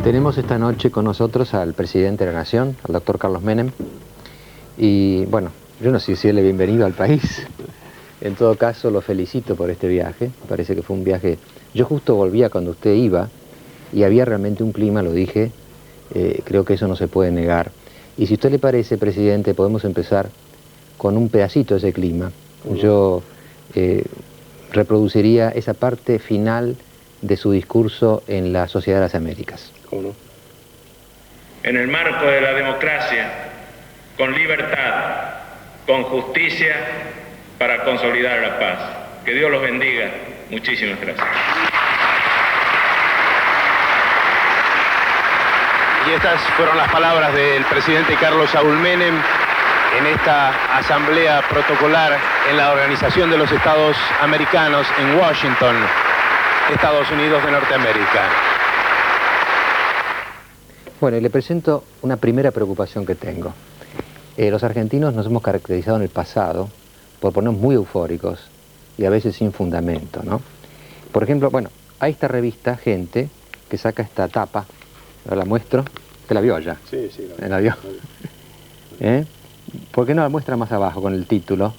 Tenemos esta noche con nosotros al presidente de la Nación, al doctor Carlos Menem. Y bueno, yo no sé si decirle bienvenido al país. En todo caso, lo felicito por este viaje. Parece que fue un viaje... Yo justo volvía cuando usted iba y había realmente un clima, lo dije, creo que eso no se puede negar. Y si a usted le parece, presidente, podemos empezar con un pedacito de ese clima. Yo reproduciría esa parte final de su discurso en la Sociedad de las Américas. ¿Cómo no? En el marco de la democracia, con libertad, con justicia, para consolidar la paz. Que Dios los bendiga. Muchísimas gracias. Y estas fueron las palabras del presidente Carlos Saúl Menem en esta asamblea protocolar en la Organización de los Estados Americanos en Washington, Estados Unidos de Norteamérica. Bueno, y le presento una primera preocupación que tengo. Los argentinos nos hemos caracterizado en el pasado por ponernos muy eufóricos y a veces sin fundamento, ¿no? Por ejemplo, bueno, hay esta revista, Gente, que saca esta tapa, ahora la muestro, ¿te la vio allá? Sí, sí. ¿La vio? ¿Por qué no la muestra más abajo con el título?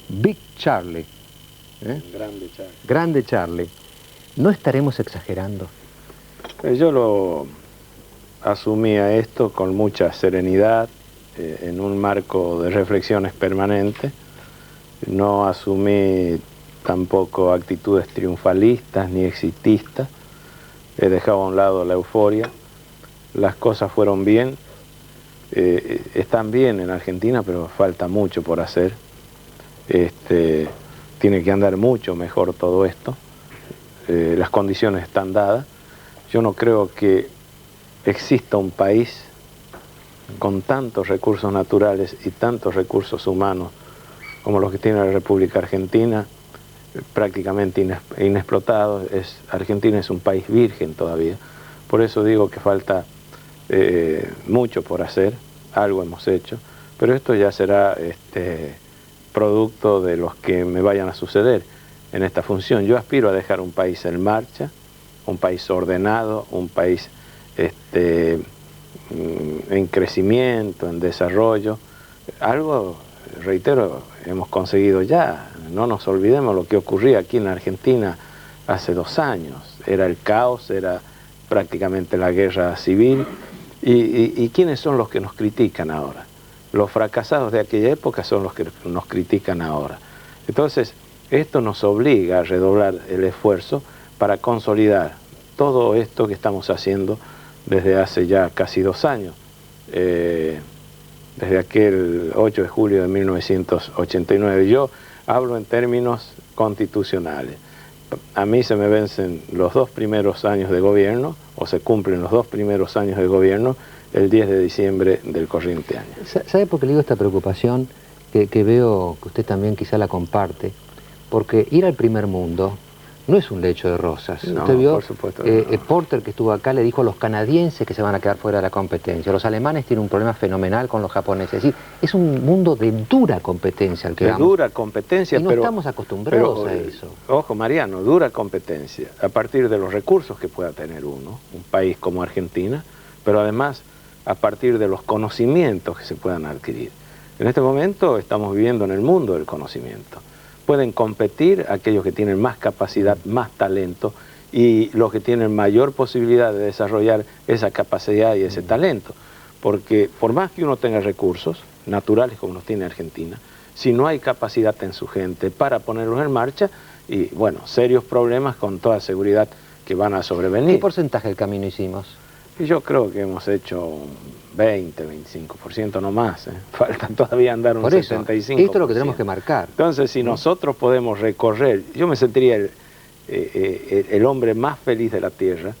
Big Charlie. Grande Charlie. Grande Charlie. ¿No estaremos exagerando? Yo lo asumía esto con mucha serenidad, en un marco de reflexiones permanentes. No asumí tampoco actitudes triunfalistas ni exitistas. He dejado a un lado la euforia. Las cosas fueron bien. Están bien en Argentina, pero falta mucho por hacer. Tiene que andar mucho mejor todo esto. Las condiciones están dadas. Yo no creo que exista un país con tantos recursos naturales y tantos recursos humanos como los que tiene la República Argentina, prácticamente inexplotados. Argentina es un país virgen todavía. Por eso digo que falta mucho por hacer. Algo hemos hecho, pero esto ya será producto de los que me vayan a suceder en esta función. Yo aspiro a dejar un país en marcha, un país ordenado, un país en crecimiento, en desarrollo. Algo, reitero, hemos conseguido ya. No nos olvidemos lo que ocurría aquí en la Argentina hace 2 años. Era el caos, era prácticamente la guerra civil. ¿Y quiénes son los que nos critican ahora? Los fracasados de aquella época son los que nos critican ahora. Entonces, esto nos obliga a redoblar el esfuerzo para consolidar todo esto que estamos haciendo desde hace ya casi 2 años. Desde aquel 8 de julio de 1989. Yo hablo en términos constitucionales. A mí se me vencen los 2 primeros años de gobierno, o se cumplen los 2 primeros años de gobierno, el 10 de diciembre del corriente año. ¿Sabe por qué le digo esta preocupación? Que veo que usted también quizá la comparte. Porque ir al primer mundo no es un lecho de rosas. No, usted vio, por supuesto que no. Porter, que estuvo acá, le dijo a los canadienses que se van a quedar fuera de la competencia. Los alemanes tienen un problema fenomenal con los japoneses. Es decir, es un mundo de dura competencia al que vamos. De dura competencia, y no estamos acostumbrados a eso. Ojo, Mariano, dura competencia a partir de los recursos que pueda tener uno, un país como Argentina, pero además a partir de los conocimientos que se puedan adquirir. En este momento estamos viviendo en el mundo del conocimiento. Pueden competir aquellos que tienen más capacidad, más talento, y los que tienen mayor posibilidad de desarrollar esa capacidad y ese talento. Porque por más que uno tenga recursos naturales como los tiene Argentina, si no hay capacidad en su gente para ponerlos en marcha, y bueno, serios problemas con toda seguridad que van a sobrevenir. ¿Qué porcentaje del camino hicimos? Y yo creo que hemos hecho un 20, 25%, no más. Falta todavía andar un 75%. Esto es lo que tenemos que marcar. Entonces, si nosotros podemos recorrer, yo me sentiría el hombre más feliz de la tierra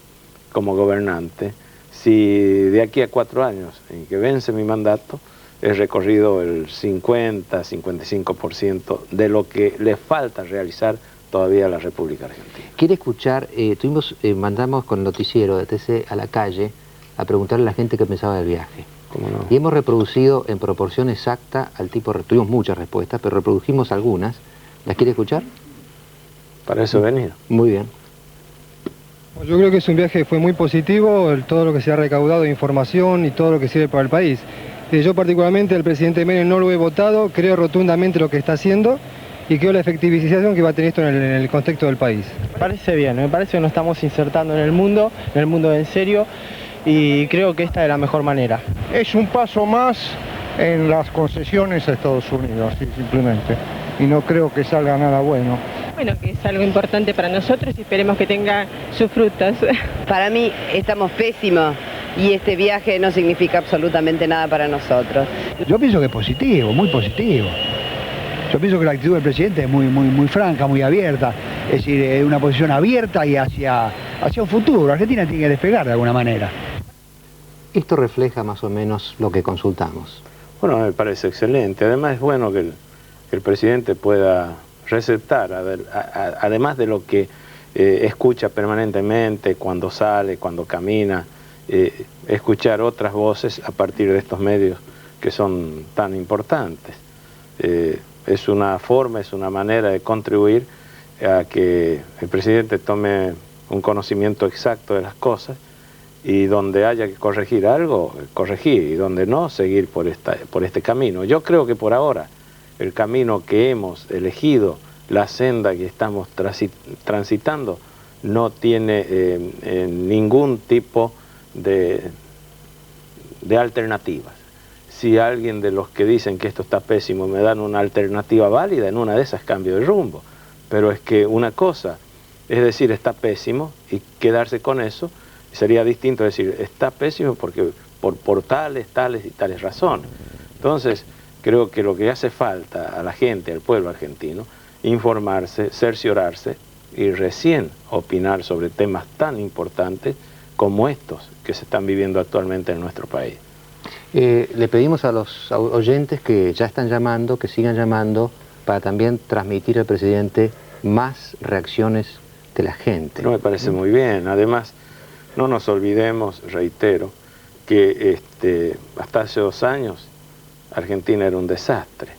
como gobernante, si de aquí a 4 años, en que vence mi mandato, he recorrido el 50, 55% de lo que le falta realizar todavía a la República Argentina. ¿Quiere escuchar? Mandamos con el noticiero de TC a la calle a preguntarle a la gente qué pensaba del viaje. ¿Cómo no? Y hemos reproducido en proporción exacta al tipo, tuvimos muchas respuestas, pero reprodujimos algunas. ¿Las quiere escuchar? Para eso he venido. Muy bien. Yo creo que es un viaje que fue muy positivo, todo lo que se ha recaudado de información y todo lo que sirve para el país. Yo particularmente, el presidente Menem no lo he votado, creo rotundamente lo que está haciendo y creo la efectivización que va a tener esto en el contexto del país. Me parece bien, me parece que nos estamos insertando en el mundo en serio, y creo que esta es la mejor manera. Es un paso más en las concesiones a Estados Unidos, simplemente, y no creo que salga nada bueno. Bueno, que es algo importante para nosotros y esperemos que tenga sus frutos. Para mí estamos pésimos y este viaje no significa absolutamente nada para nosotros. Yo pienso que es positivo, muy positivo. Yo pienso que la actitud del presidente es muy franca, muy abierta. Es decir, es una posición abierta y hacia un futuro. Argentina tiene que despegar de alguna manera. Esto refleja más o menos lo que consultamos. Bueno, me parece excelente. Además es bueno que el presidente pueda receptar, además de lo que escucha permanentemente cuando sale, cuando camina, escuchar otras voces a partir de estos medios que son tan importantes. Es una forma, es una manera de contribuir a que el presidente tome un conocimiento exacto de las cosas y donde haya que corregir algo, corregir, y donde no, seguir por este camino. Yo creo que por ahora el camino que hemos elegido, la senda que estamos transitando, no tiene ningún tipo de alternativas. Si alguien de los que dicen que esto está pésimo me dan una alternativa válida, en una de esas cambio de rumbo. Pero es que una cosa es decir está pésimo y quedarse con eso, sería distinto decir está pésimo porque por tales y tales razones. Entonces, creo que lo que hace falta a la gente, al pueblo argentino, informarse, cerciorarse y recién opinar sobre temas tan importantes como estos que se están viviendo actualmente en nuestro país. Le pedimos a los oyentes que ya están llamando, que sigan llamando, para también transmitir al presidente más reacciones de la gente. No, me parece muy bien. Además, no nos olvidemos, reitero, que hasta hace 2 años Argentina era un desastre.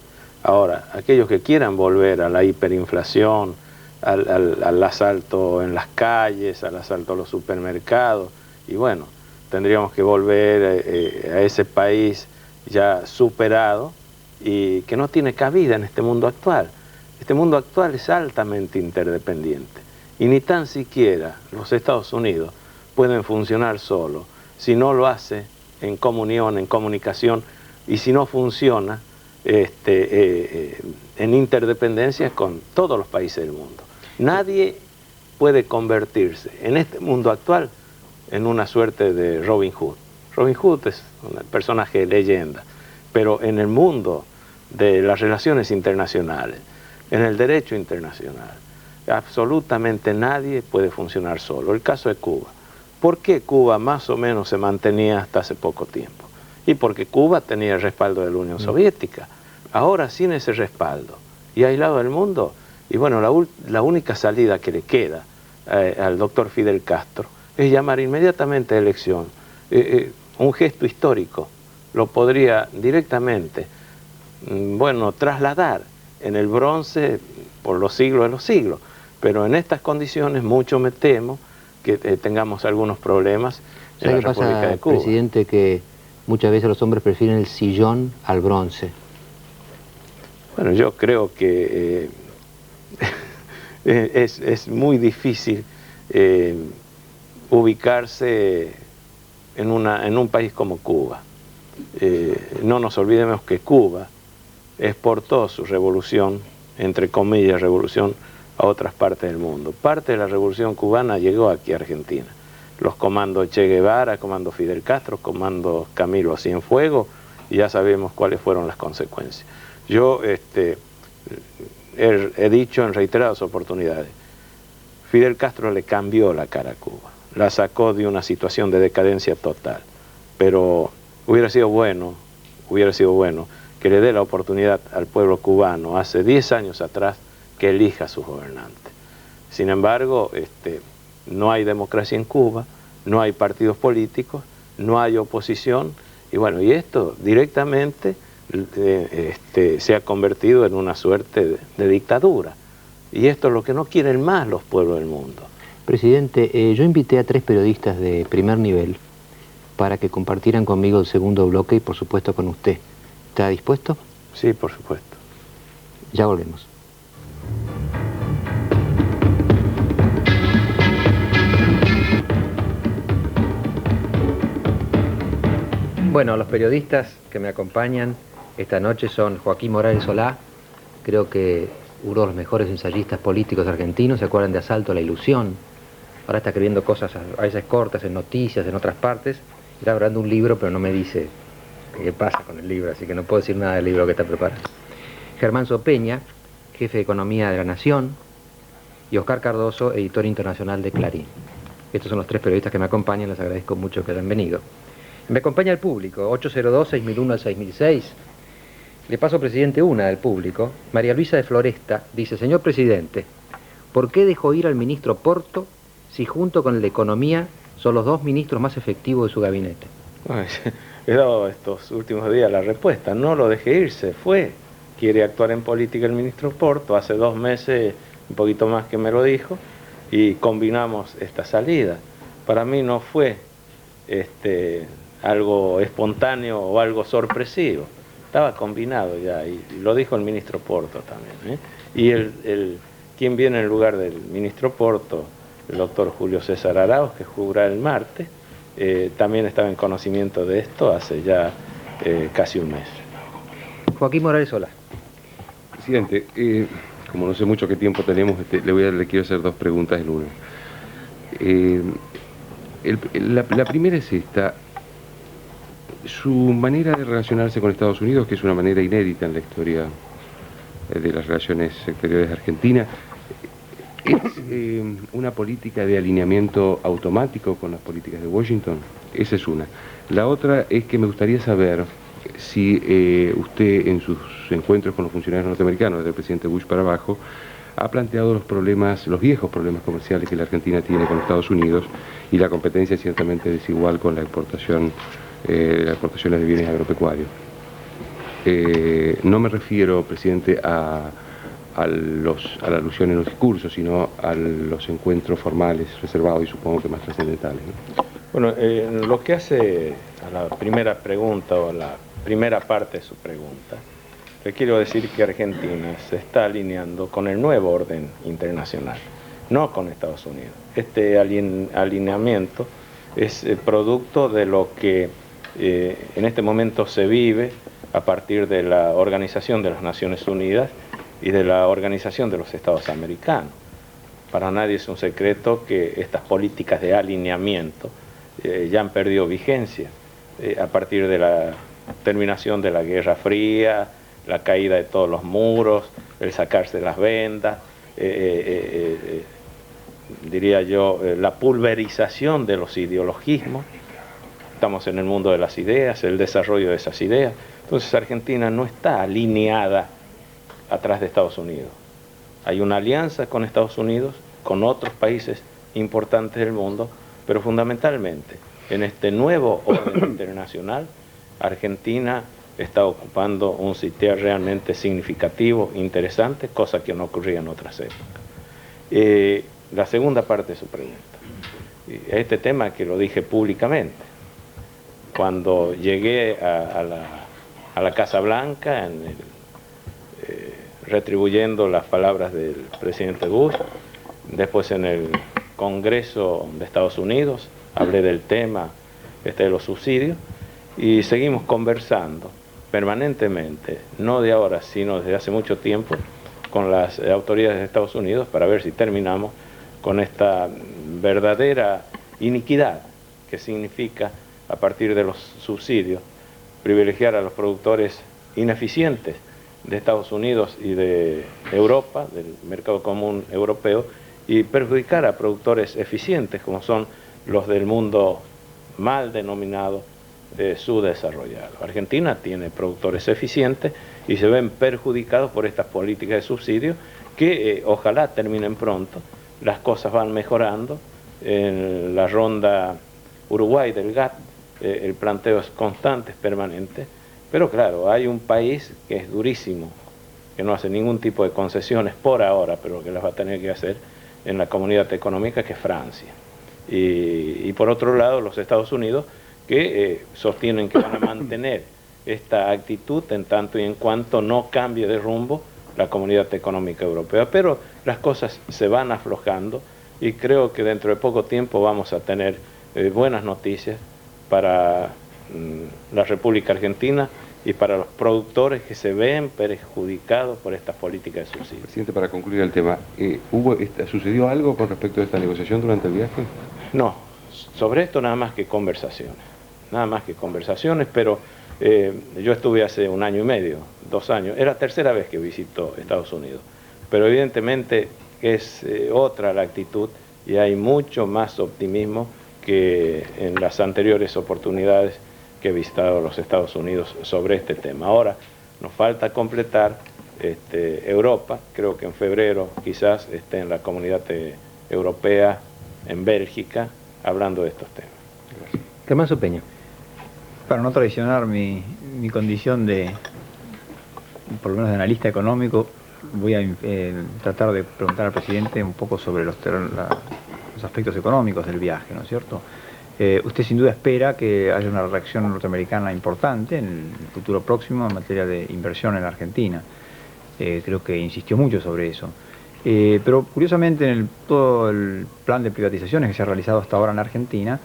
Ahora, aquellos que quieran volver a la hiperinflación, al asalto en las calles, al asalto a los supermercados, y bueno, tendríamos que volver a ese país ya superado y que no tiene cabida en este mundo actual. Este mundo actual es altamente interdependiente y ni tan siquiera los Estados Unidos pueden funcionar solos si no lo hace en comunión, en comunicación, y si no funciona en interdependencia con todos los países del mundo. Nadie puede convertirse en este mundo actual en una suerte de Robin Hood. Robin Hood es un personaje de leyenda, pero en el mundo de las relaciones internacionales, en el derecho internacional, absolutamente nadie puede funcionar solo. El caso de Cuba. ¿Por qué Cuba más o menos se mantenía hasta hace poco tiempo? Y porque Cuba tenía el respaldo de la Unión Soviética. Ahora, sin ese respaldo y aislado del mundo, y bueno, la única salida que le queda al doctor Fidel Castro es llamar inmediatamente a elección. Un gesto histórico lo podría directamente, bueno, trasladar en el bronce por los siglos de los siglos, pero en estas condiciones mucho me temo que tengamos algunos problemas en la República de Cuba. Presidente, que muchas veces los hombres prefieren el sillón al bronce? Bueno, yo creo que es muy difícil ubicarse en un país como Cuba. No nos olvidemos que Cuba exportó su revolución, entre comillas revolución, a otras partes del mundo. Parte de la revolución cubana llegó aquí a Argentina. Los comandos Che Guevara, comando Fidel Castro, comando Camilo Cienfuegos, y ya sabemos cuáles fueron las consecuencias. Yo he dicho en reiteradas oportunidades, Fidel Castro le cambió la cara a Cuba, la sacó de una situación de decadencia total, pero hubiera sido bueno que le dé la oportunidad al pueblo cubano hace 10 años atrás que elija a sus gobernantes. Sin embargo, no hay democracia en Cuba, no hay partidos políticos, no hay oposición, y bueno, y esto directamente se ha convertido en una suerte de dictadura. Y esto es lo que no quieren más los pueblos del mundo. Presidente, yo invité a 3 periodistas de primer nivel para que compartieran conmigo el segundo bloque y por supuesto con usted. ¿Está dispuesto? Sí, por supuesto. Ya volvemos. Bueno, los periodistas que me acompañan esta noche son Joaquín Morales Solá, creo que uno de los mejores ensayistas políticos argentinos. ¿Se acuerdan de Asalto a la Ilusión? Ahora está escribiendo cosas a veces cortas en noticias, en otras partes. Está grabando un libro, pero no me dice qué pasa con el libro, así que no puedo decir nada del libro que está preparando. Germán Sopeña, jefe de Economía de La Nación, y Oscar Cardoso, editor internacional de Clarín. Estos son los 3 periodistas que me acompañan, les agradezco mucho que hayan venido. Me acompaña el público, 802-6001 al 6006. Le paso, presidente, una del público. María Luisa de Floresta dice: señor presidente, ¿por qué dejó ir al ministro Porto si junto con el de Economía son los 2 ministros más efectivos de su gabinete? He dado estos últimos días la respuesta. No lo dejé ir, se fue. Quiere actuar en política el ministro Porto. Hace 2 meses, un poquito más, que me lo dijo, y combinamos esta salida. Para mí no fue algo espontáneo o algo sorpresivo. Estaba combinado ya, y lo dijo el ministro Porto también, ¿eh? Y quien viene en lugar del ministro Porto, el doctor Julio César Arauz, que jugará el martes, también estaba en conocimiento de esto hace ya casi un mes. Joaquín Morales Solá. Presidente, como no sé mucho qué tiempo tenemos, le quiero hacer 2 preguntas en una. La primera es esta: su manera de relacionarse con Estados Unidos, que es una manera inédita en la historia de las relaciones exteriores de Argentina, ¿es una política de alineamiento automático con las políticas de Washington? Esa es una. La otra es que me gustaría saber si usted, en sus encuentros con los funcionarios norteamericanos, desde el presidente Bush para abajo, ha planteado los viejos problemas comerciales que la Argentina tiene con Estados Unidos, y la competencia ciertamente desigual con la exportación, las exportaciones de bienes agropecuarios. No me refiero, presidente, a la alusión en los discursos, sino a los encuentros formales, reservados y supongo que más trascendentales, ¿no? Bueno, en lo que hace a la primera pregunta, o a la primera parte de su pregunta, le quiero decir que Argentina se está alineando con el nuevo orden internacional, no con Estados Unidos. Este alineamiento es producto de lo que en este momento se vive a partir de la Organización de las Naciones Unidas y de la Organización de los Estados Americanos. Para nadie es un secreto que estas políticas de alineamiento ya han perdido vigencia a partir de la terminación de la Guerra Fría, la caída de todos los muros, el sacarse las vendas, diría yo, la pulverización de los ideologismos. Estamos en el mundo de las ideas, el desarrollo de esas ideas. Entonces Argentina no está alineada atrás de Estados Unidos. Hay una alianza con Estados Unidos, con otros países importantes del mundo, pero fundamentalmente en este nuevo orden internacional, Argentina está ocupando un sitio realmente significativo, interesante, cosa que no ocurría en otras épocas. La segunda parte de su pregunta, este tema que lo dije públicamente, cuando llegué a la Casa Blanca, retribuyendo las palabras del presidente Bush, después en el Congreso de Estados Unidos, hablé del tema de los subsidios, y seguimos conversando permanentemente, no de ahora, sino desde hace mucho tiempo, con las autoridades de Estados Unidos para ver si terminamos con esta verdadera iniquidad que significa, a partir de los subsidios, privilegiar a los productores ineficientes de Estados Unidos y de Europa, del mercado común europeo, y perjudicar a productores eficientes como son los del mundo mal denominado subdesarrollado. Argentina tiene productores eficientes y se ven perjudicados por estas políticas de subsidio que ojalá terminen pronto. Las cosas van mejorando. En la ronda Uruguay del GATT el planteo es constante, es permanente, pero claro, hay un país que es durísimo, que no hace ningún tipo de concesiones por ahora, pero que las va a tener que hacer, en la comunidad económica, que es Francia. Y por otro lado, los Estados Unidos, que sostienen que van a mantener esta actitud en tanto y en cuanto no cambie de rumbo la comunidad económica europea. Pero las cosas se van aflojando y creo que dentro de poco tiempo vamos a tener buenas noticias para la República Argentina y para los productores que se ven perjudicados por estas políticas de subsidio. Presidente, para concluir el tema, ¿sucedió algo con respecto a esta negociación durante el viaje? No, sobre esto nada más que conversaciones, pero yo estuve hace 1 año y medio, 2 años, era la tercera vez que visito Estados Unidos, pero evidentemente es otra la actitud y hay mucho más optimismo que en las anteriores oportunidades que he visitado los Estados Unidos sobre este tema. Ahora nos falta completar Europa, creo que en febrero quizás esté en la Comunidad Europea, en Bélgica, hablando de estos temas. Gracias. Camaso Peña. Para no traicionar mi condición de, por lo menos de analista económico, voy a tratar de preguntar al presidente un poco sobre los aspectos económicos del viaje, ¿no es cierto? Usted sin duda espera que haya una reacción norteamericana importante en el futuro próximo en materia de inversión en la Argentina. Creo que insistió mucho sobre eso. Pero curiosamente en todo el plan de privatizaciones que se ha realizado hasta ahora en Argentina,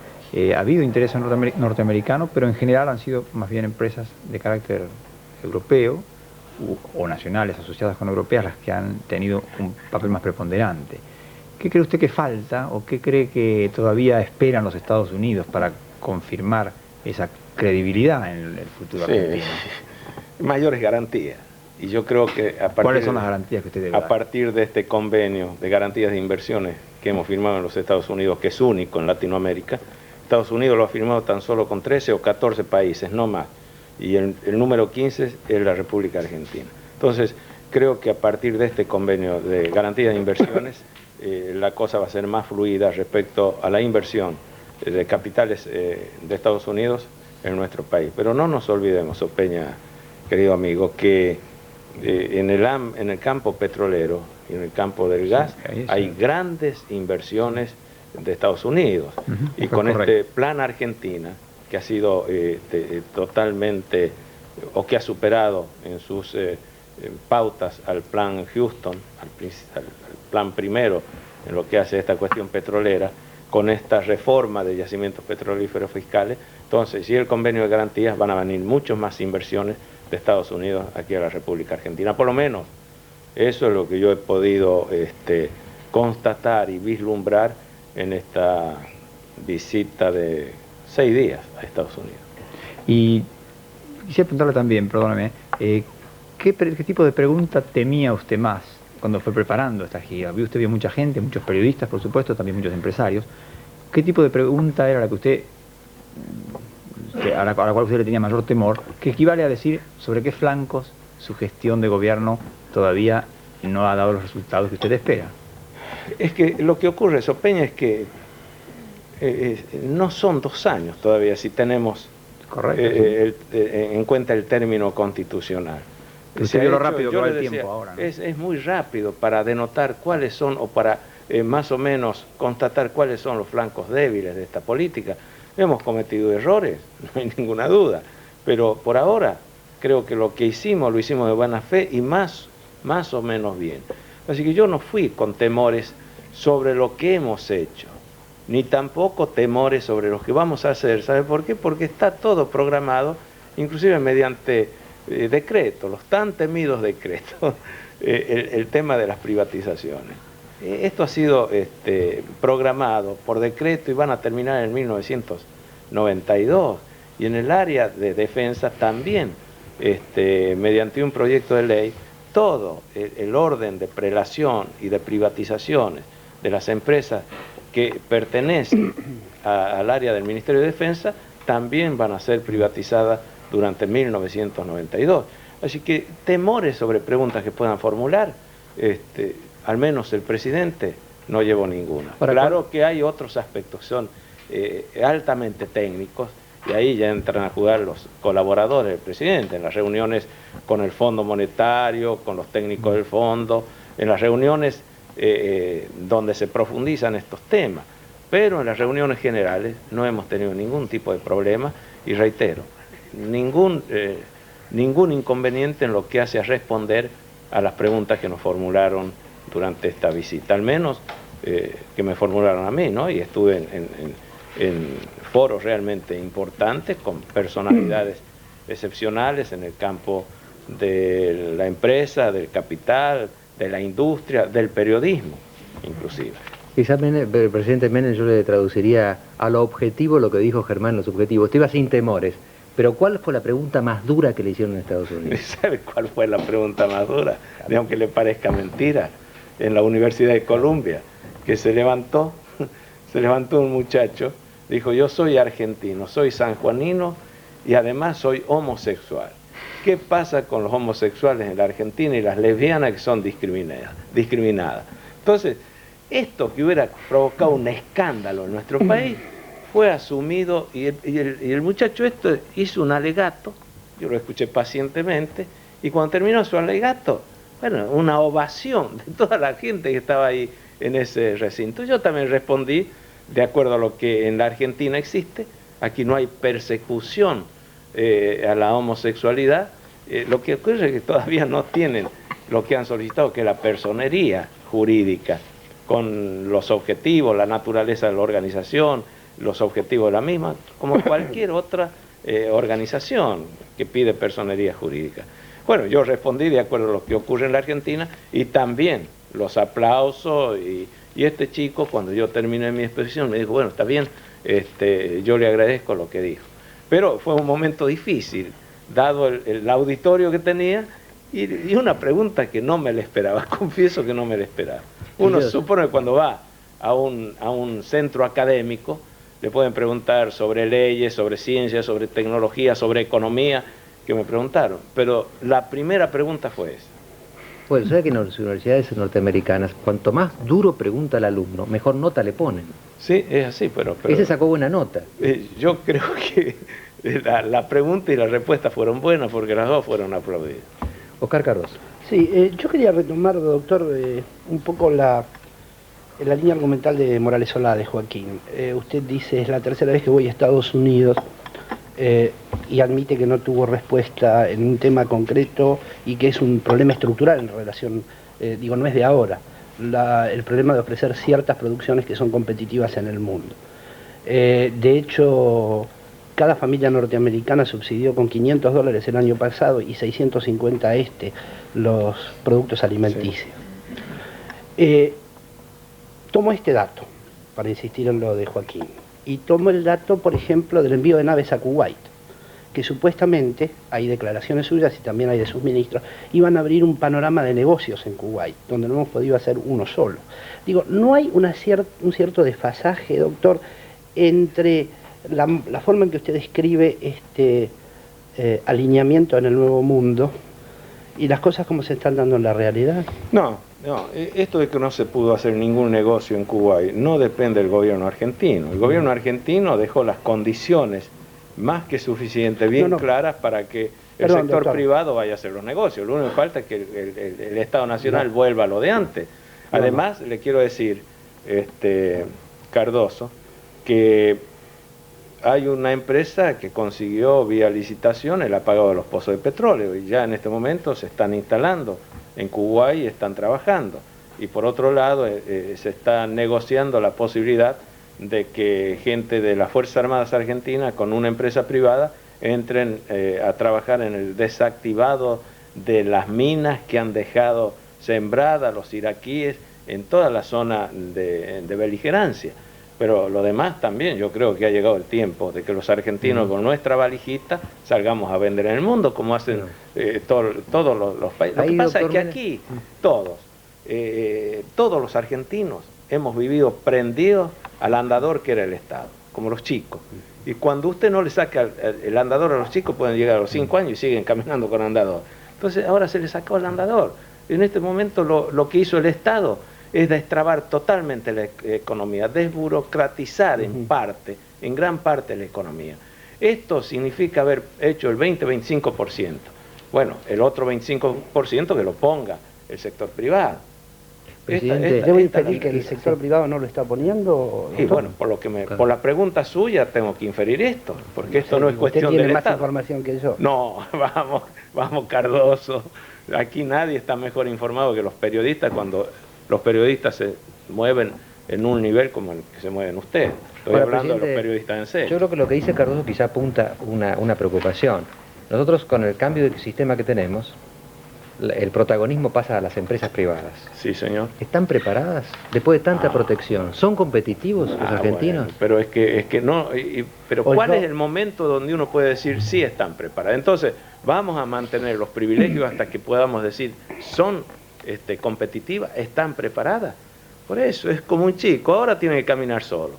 ha habido interés norteamericano, pero en general han sido más bien empresas de carácter europeo o nacionales asociadas con europeas las que han tenido un papel más preponderante. ¿Qué cree usted que falta o qué cree que todavía esperan los Estados Unidos para confirmar esa credibilidad en el futuro argentino? Mayores garantías. Y yo creo que ¿cuáles son las garantías que usted debe dar? A partir de este convenio de garantías de inversiones que hemos firmado en los Estados Unidos, que es único en Latinoamérica, Estados Unidos lo ha firmado tan solo con 13 o 14 países, no más. Y el número 15 es la República Argentina. Entonces, creo que a partir de este convenio de garantías de inversiones, la cosa va a ser más fluida respecto a la inversión de capitales de Estados Unidos en nuestro país. Pero no nos olvidemos, Opeña, querido amigo, que en el campo petrolero y en el campo del gas hay grandes inversiones de Estados Unidos. Y con este plan Argentina, que ha sido totalmente, o que ha superado en sus pautas al plan Houston, al plan primero en lo que hace esta cuestión petrolera, con esta reforma de yacimientos petrolíferos fiscales, entonces, si el convenio de garantías, van a venir muchas más inversiones de Estados Unidos aquí a la República Argentina. Por lo menos, eso es lo que yo he podido constatar y vislumbrar en esta visita de 6 días a Estados Unidos. Y quisiera preguntarle también, perdóname, ¿qué tipo de pregunta temía usted más cuando fue preparando esta gira? Usted vio mucha gente, muchos periodistas, por supuesto, también muchos empresarios. ¿Qué tipo de pregunta era la que usted, a la cual usted le tenía mayor temor, que equivale a decir sobre qué flancos su gestión de gobierno todavía no ha dado los resultados que usted espera? Es que lo que ocurre, Sopeña, es que no son 2 años todavía si tenemos en cuenta el término constitucional. Usted vio lo rápido que va el tiempo ahora, ¿no? Es muy rápido para denotar cuáles son, o para más o menos constatar cuáles son los flancos débiles de esta política. Hemos cometido errores, no hay ninguna duda, pero por ahora creo que lo que hicimos lo hicimos de buena fe y más o menos bien. Así que yo no fui con temores sobre lo que hemos hecho, ni tampoco temores sobre lo que vamos a hacer. ¿Sabe por qué? Porque está todo programado, inclusive mediante decretos, los tan temidos decretos, el tema de las privatizaciones. Esto ha sido programado por decreto y van a terminar en 1992. Y en el área de defensa también, mediante un proyecto de ley, todo el orden de prelación y de privatizaciones de las empresas que pertenecen al área del Ministerio de Defensa también van a ser privatizadas durante 1992. Así que temores sobre preguntas que puedan formular, al menos el presidente no llevó ninguna. Claro que hay otros aspectos que son altamente técnicos, y ahí ya entran a jugar los colaboradores del presidente, en las reuniones con el Fondo Monetario, con los técnicos del fondo, en las reuniones donde se profundizan estos temas. Pero en las reuniones generales no hemos tenido ningún tipo de problema y reitero, ningún inconveniente en lo que hace a responder a las preguntas que nos formularon durante esta visita, al menos que me formularon a mí, ¿no? Y estuve en foros realmente importantes con personalidades excepcionales en el campo de la empresa, del capital, de la industria, del periodismo, inclusive. Quizás, presidente Menem, yo le traduciría a lo objetivo lo que dijo Germán, lo subjetivo. Usted iba sin temores, pero ¿cuál fue la pregunta más dura que le hicieron en Estados Unidos? ¿Sabe cuál fue la pregunta más dura? De aunque le parezca mentira, en la Universidad de Columbia, que se levantó un muchacho, dijo, yo soy argentino, soy sanjuanino y además soy homosexual. ¿Qué pasa con los homosexuales en la Argentina y las lesbianas que son discriminadas? Entonces, esto que hubiera provocado un escándalo en nuestro país fue asumido y el muchacho hizo un alegato, yo lo escuché pacientemente, y cuando terminó su alegato, bueno, una ovación de toda la gente que estaba ahí en ese recinto. Yo también respondí de acuerdo a lo que en la Argentina existe. Aquí no hay persecución a la homosexualidad. Lo que ocurre es que todavía no tienen lo que han solicitado, que es la personería jurídica, con los objetivos, la naturaleza de la organización, los objetivos de la misma, como cualquier otra organización que pide personería jurídica. Bueno, yo respondí de acuerdo a lo que ocurre en la Argentina y también los aplausos y este chico, cuando yo terminé mi exposición, me dijo, bueno, está bien, yo le agradezco lo que dijo. Pero fue un momento difícil, dado el auditorio que tenía y una pregunta que no me la esperaba, confieso que no me la esperaba. Uno supone que cuando va a un centro académico, le pueden preguntar sobre leyes, sobre ciencia, sobre tecnología, sobre economía, que me preguntaron, pero la primera pregunta fue esa. Bueno, ¿sabe que en las universidades norteamericanas, cuanto más duro pregunta el alumno, mejor nota le ponen? Sí, es así, pero ese sacó buena nota. Yo creo que la pregunta y la respuesta fueron buenas porque las dos fueron aplaudidas. Oscar Cardoso. Sí, yo quería retomar, doctor, un poco la línea argumental de Morales Solá, de Joaquín. Usted dice, es la tercera vez que voy a Estados Unidos, y admite que no tuvo respuesta en un tema concreto y que es un problema estructural en relación, no es de ahora, el problema de ofrecer ciertas producciones que son competitivas en el mundo. De hecho, cada familia norteamericana subsidió con $500 el año pasado y 650 los productos alimenticios. Sí. Tomo este dato, para insistir en lo de Joaquín, y tomo el dato, por ejemplo, del envío de naves a Kuwait, que supuestamente, hay declaraciones suyas y también hay de sus ministros, iban a abrir un panorama de negocios en Kuwait, donde no hemos podido hacer uno solo. Digo, ¿no hay un cierto desfasaje, doctor, entre la forma en que usted describe este alineamiento en el nuevo mundo y las cosas como se están dando en la realidad? No, esto de que no se pudo hacer ningún negocio en Kuwait no depende del gobierno argentino. El gobierno argentino dejó las condiciones más que suficientes, bien claras para que el sector privado vaya a hacer los negocios. Lo único que falta es que el Estado Nacional vuelva a lo de antes. Además, le quiero decir, Cardoso, que hay una empresa que consiguió vía licitación el apagado de los pozos de petróleo y ya en este momento se están instalando en Kuwait y están trabajando. Y por otro lado, se está negociando la posibilidad de que gente de las Fuerzas Armadas Argentinas con una empresa privada entren a trabajar en el desactivado de las minas que han dejado sembradas los iraquíes en toda la zona de beligerancia. Pero lo demás también, yo creo que ha llegado el tiempo de que los argentinos con nuestra valijita salgamos a vender en el mundo, como hacen todos los países. Lo que pasa es que aquí todos los argentinos hemos vivido prendidos al andador que era el Estado, como los chicos. Y cuando usted no le saca el andador a los chicos, pueden llegar a los 5 años y siguen caminando con andador. Entonces ahora se le sacó el andador. En este momento lo que hizo el Estado es destrabar totalmente la economía, desburocratizar en gran parte la economía. Esto significa haber hecho el 20-25%. Bueno, el otro 25% que lo ponga el sector privado. Presidente, ¿Debo inferir que el sector privado no lo está poniendo? Y bueno, por la pregunta suya tengo que inferir esto, porque esto no es cuestión del tiene Estado. más información que yo. No, vamos Cardoso. Aquí nadie está mejor informado que los periodistas cuando los periodistas se mueven en un nivel como el que se mueven ustedes. Estoy hablando de los periodistas en serio. Yo creo que lo que dice Cardoso quizá apunta una preocupación. Nosotros con el cambio de sistema que tenemos, el protagonismo pasa a las empresas privadas. Sí, señor. ¿Están preparadas después de tanta protección? ¿Son competitivos los argentinos? Bueno, pero es que no, pero ¿cuál es el momento donde uno puede decir sí están preparadas? Entonces, vamos a mantener los privilegios hasta que podamos decir son competitivas, están preparadas. Por eso, es como un chico, ahora tiene que caminar solo.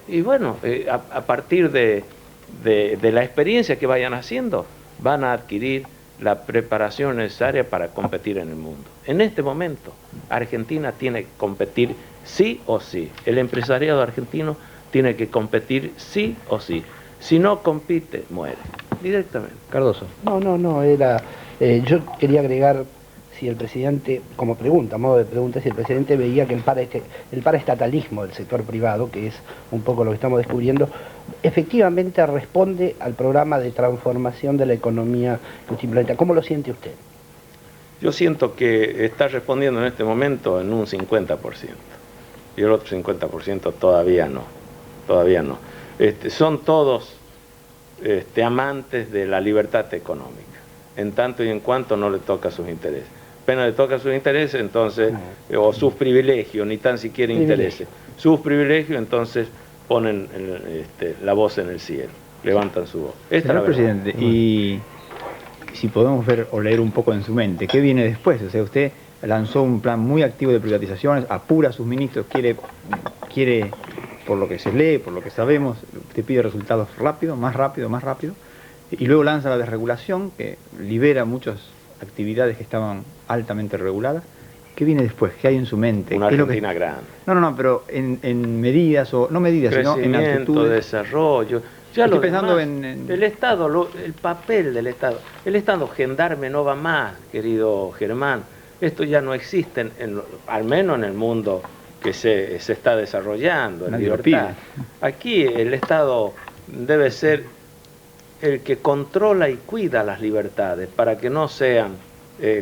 Y bueno, a partir de la experiencia que vayan haciendo, van a adquirir la preparación necesaria para competir en el mundo. En este momento, Argentina tiene que competir sí o sí. El empresariado argentino tiene que competir sí o sí. Si no compite, muere. Directamente. Cardoso. No, yo quería agregar si el presidente, como pregunta, a modo de pregunta, si el presidente veía que el paraestatalismo del sector privado, que es un poco lo que estamos descubriendo, efectivamente responde al programa de transformación de la economía que usted implementa. ¿Cómo lo siente usted? Yo siento que está respondiendo en este momento en un 50%. Y el otro 50% todavía no. Todavía no. Son todos amantes de la libertad económica, en tanto y en cuanto no le toca sus intereses. Apenas le toca sus intereses, entonces, o sus privilegios, ni tan siquiera intereses. Sus privilegios, entonces, ponen la voz en el cielo, levantan su voz. Señor presidente, y si podemos ver o leer un poco en su mente, ¿qué viene después? O sea, usted lanzó un plan muy activo de privatizaciones, apura a sus ministros, quiere, por lo que se lee, por lo que sabemos, te pide resultados rápidos, más rápido, y luego lanza la desregulación, que libera muchas actividades que estaban altamente reguladas. ¿Qué viene después? ¿Qué hay en su mente? Una Argentina grande. No, pero en medidas, o no medidas, sino en actitudes. Desarrollo. Ya Estoy lo pensando demás, el Estado, el papel del Estado. El Estado gendarme no va más, querido Germán. Esto ya no existe, al menos en el mundo que se está desarrollando, en libertad. Aquí el Estado debe ser el que controla y cuida las libertades para que no sean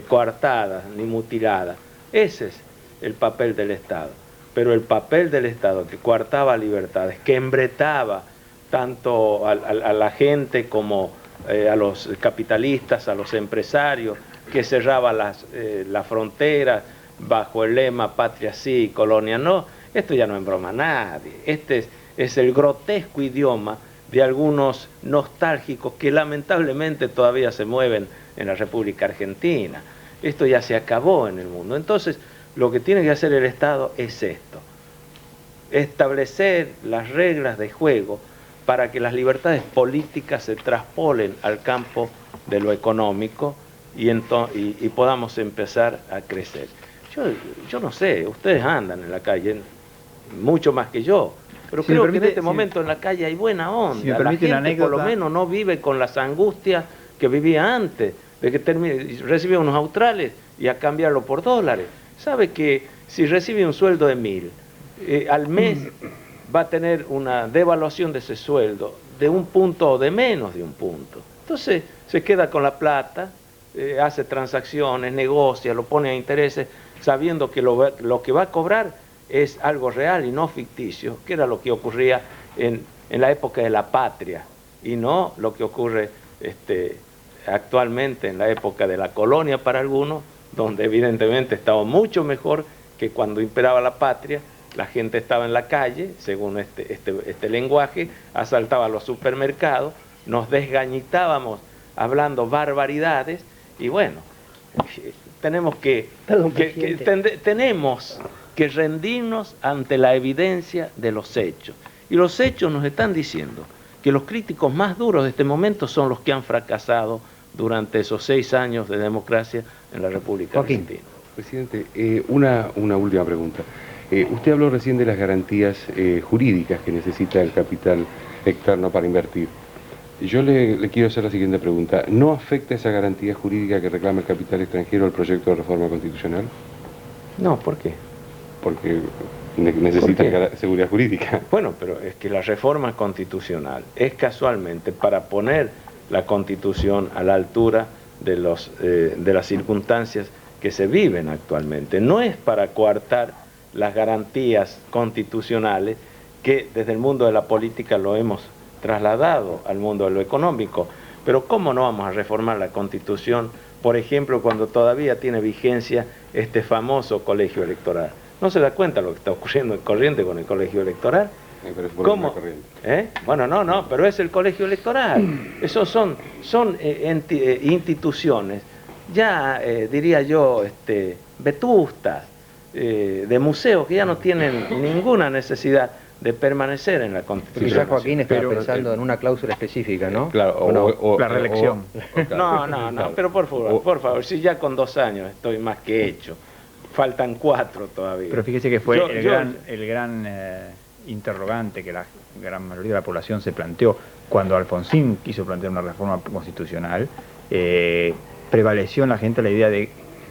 coartadas ni mutiladas. Ese es el papel del Estado. Pero el papel del Estado que coartaba libertades, que embretaba tanto a la gente como a los capitalistas, a los empresarios, que cerraba las fronteras bajo el lema patria sí, colonia no, esto ya no embroma a nadie. Este es el grotesco idioma de algunos nostálgicos que lamentablemente todavía se mueven en la República Argentina. Esto ya se acabó en el mundo. Entonces, lo que tiene que hacer el Estado es esto: establecer las reglas de juego para que las libertades políticas se traspolen al campo de lo económico y podamos empezar a crecer. Yo no sé, ustedes andan en la calle mucho más que yo, pero si creo que en este momento en la calle hay buena onda. Si me permite la gente por lo menos no vive con las angustias que vivía antes, de que recibe unos australes y a cambiarlo por dólares. Sabe que si recibe un sueldo de 1.000, al mes va a tener una devaluación de ese sueldo de un punto o de menos de un punto. Entonces se queda con la plata, hace transacciones, negocia, lo pone a intereses, sabiendo que lo que va a cobrar es algo real y no ficticio, que era lo que ocurría en la época de la patria, y no lo que ocurre actualmente en la época de la colonia para algunos, donde evidentemente estaba mucho mejor que cuando imperaba la patria. La gente estaba en la calle, según este lenguaje, asaltaba los supermercados, nos desgañitábamos hablando barbaridades, y bueno, tenemos que rendirnos ante la evidencia de los hechos. Y los hechos nos están diciendo que los críticos más duros de este momento son los que han fracasado durante esos 6 años de democracia en la República Argentina. Presidente, una última pregunta. Usted habló recién de las garantías jurídicas que necesita el capital externo para invertir. Yo le quiero hacer la siguiente pregunta. ¿No afecta esa garantía jurídica que reclama el capital extranjero al proyecto de reforma constitucional? No, ¿por qué? Porque necesita seguridad jurídica. Bueno, pero es que la reforma constitucional es casualmente para poner la Constitución a la altura de las circunstancias que se viven actualmente. No es para coartar las garantías constitucionales que desde el mundo de la política lo hemos trasladado al mundo de lo económico. Pero ¿cómo no vamos a reformar la Constitución, por ejemplo, cuando todavía tiene vigencia este famoso colegio electoral? ¿No se da cuenta lo que está ocurriendo en Corrientes con el colegio electoral? ¿Cómo? Bueno, no, pero es el colegio electoral. Esos son instituciones, ya diría yo, vetustas, de museos que ya no tienen ninguna necesidad de permanecer en la Constitución. Quizás Joaquín estaba pensando en una cláusula específica, ¿no? Claro, o la reelección. No, pero por favor, si ya con 2 años estoy más que hecho, faltan 4 todavía. Pero fíjese que fue el gran interrogante que la gran mayoría de la población se planteó cuando Alfonsín quiso plantear una reforma constitucional. Prevaleció en la gente la idea de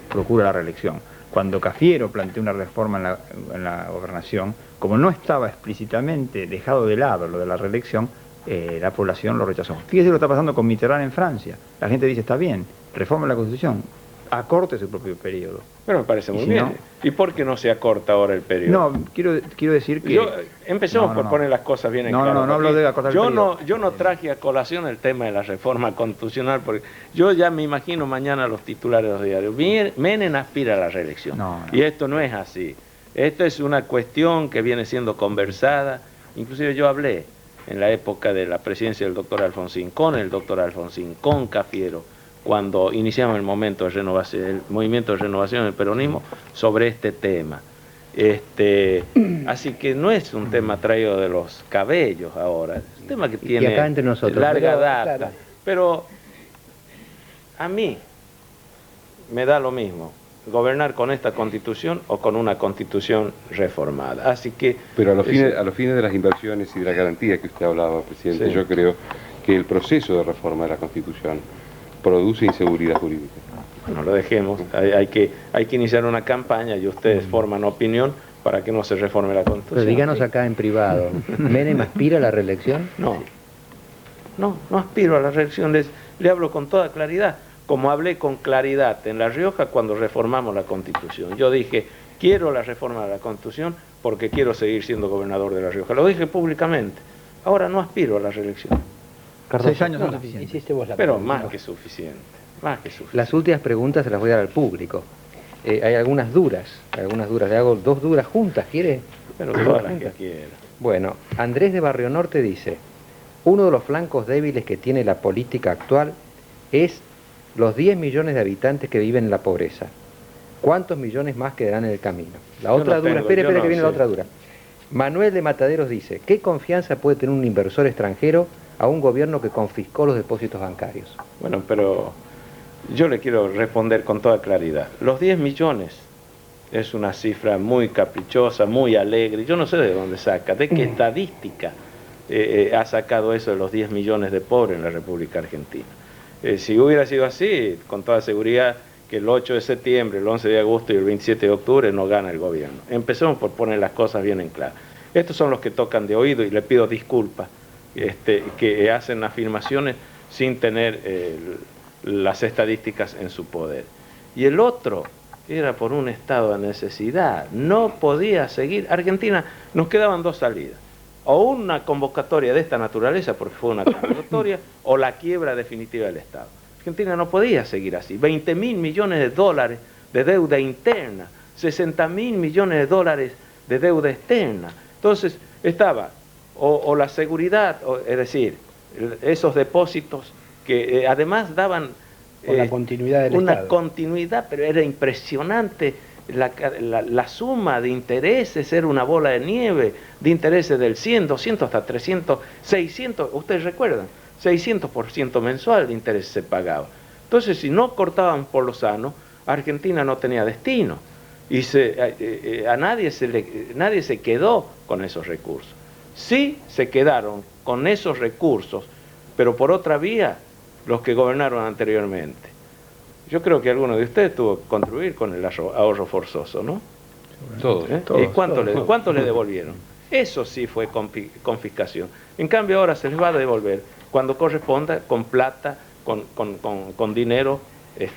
procura la reelección. Cuando Cafiero planteó una reforma en la gobernación, como no estaba explícitamente dejado de lado lo de la reelección, la población lo rechazó. Fíjese lo que está pasando con Mitterrand en Francia. La gente dice, está bien, reforma la Constitución, acorte su propio periodo. Pero me parece muy bien. ¿Y por qué no se acorta ahora el periodo? No, quiero decir que... Empecemos por poner las cosas bien en claro. No hablo de acortar el periodo. Yo no traje a colación el tema de la reforma constitucional, porque yo ya me imagino mañana los titulares de los diarios. Menem aspira a la reelección. Y esto no es así. Esto es una cuestión que viene siendo conversada. Inclusive yo hablé en la época de la presidencia del doctor Alfonsín, con Cafiero, cuando iniciamos el movimiento de renovación del peronismo sobre este tema. Así que no es un tema traído de los cabellos ahora, es un tema que tiene acá entre nosotros, larga data. Claro. Pero a mí me da lo mismo gobernar con esta Constitución o con una Constitución reformada. Así que... Pero a los fines de las inversiones y de la garantía que usted hablaba, presidente, yo creo que el proceso de reforma de la Constitución produce inseguridad jurídica. Bueno, lo dejemos. Hay que iniciar una campaña y ustedes forman opinión para que no se reforme la Constitución. Pero díganos acá en privado, ¿Menem aspira a la reelección? No aspiro a la reelección. Le hablo con toda claridad, como hablé con claridad en La Rioja cuando reformamos la Constitución. Yo dije, quiero la reforma de la Constitución porque quiero seguir siendo gobernador de La Rioja. Lo dije públicamente. Ahora no aspiro a la reelección. 6 años son suficientes. Pero más que suficiente. Las últimas preguntas se las voy a dar al público. Hay algunas duras. Le hago 2 duras juntas, ¿quiere? Pero todas las que quiera. Bueno, Andrés de Barrio Norte dice, uno de los flancos débiles que tiene la política actual es los 10 millones de habitantes que viven en la pobreza. ¿Cuántos millones más quedarán en el camino? La otra dura, espere que viene la otra dura. Manuel de Mataderos dice, ¿qué confianza puede tener un inversor extranjero a un gobierno que confiscó los depósitos bancarios? Bueno, pero yo le quiero responder con toda claridad. Los 10 millones es una cifra muy caprichosa, muy alegre. Yo no sé de dónde saca, de qué estadística ha sacado eso de los 10 millones de pobres en la República Argentina. Si hubiera sido así, con toda seguridad que el 8 de septiembre, el 11 de agosto y el 27 de octubre no gana el gobierno. Empecemos por poner las cosas bien en claro. Estos son los que tocan de oído y le pido disculpas, que hacen afirmaciones sin tener las estadísticas en su poder. Y el otro era por un estado de necesidad, no podía seguir. Argentina, nos quedaban 2 salidas, o una convocatoria de esta naturaleza, porque fue una convocatoria, o la quiebra definitiva del Estado. Argentina no podía seguir así. 20.000 millones de dólares de deuda interna, 60.000 millones de dólares de deuda externa. Entonces estaba o la seguridad, es decir, esos depósitos que además daban la continuidad del una Estado. Continuidad, pero era impresionante. La suma de intereses era una bola de nieve, de intereses del 100, 200 hasta 300, 600, ustedes recuerdan, 600% mensual de intereses se pagaba. Entonces, si no cortaban por lo sano, Argentina no tenía destino. Y nadie se quedó con esos recursos. Sí se quedaron con esos recursos, pero por otra vía, los que gobernaron anteriormente. Yo creo que alguno de ustedes tuvo que contribuir con el ahorro forzoso, ¿no? Todo. ¿Y cuánto le devolvieron? Eso sí fue confiscación. En cambio ahora se les va a devolver cuando corresponda, con plata, con dinero,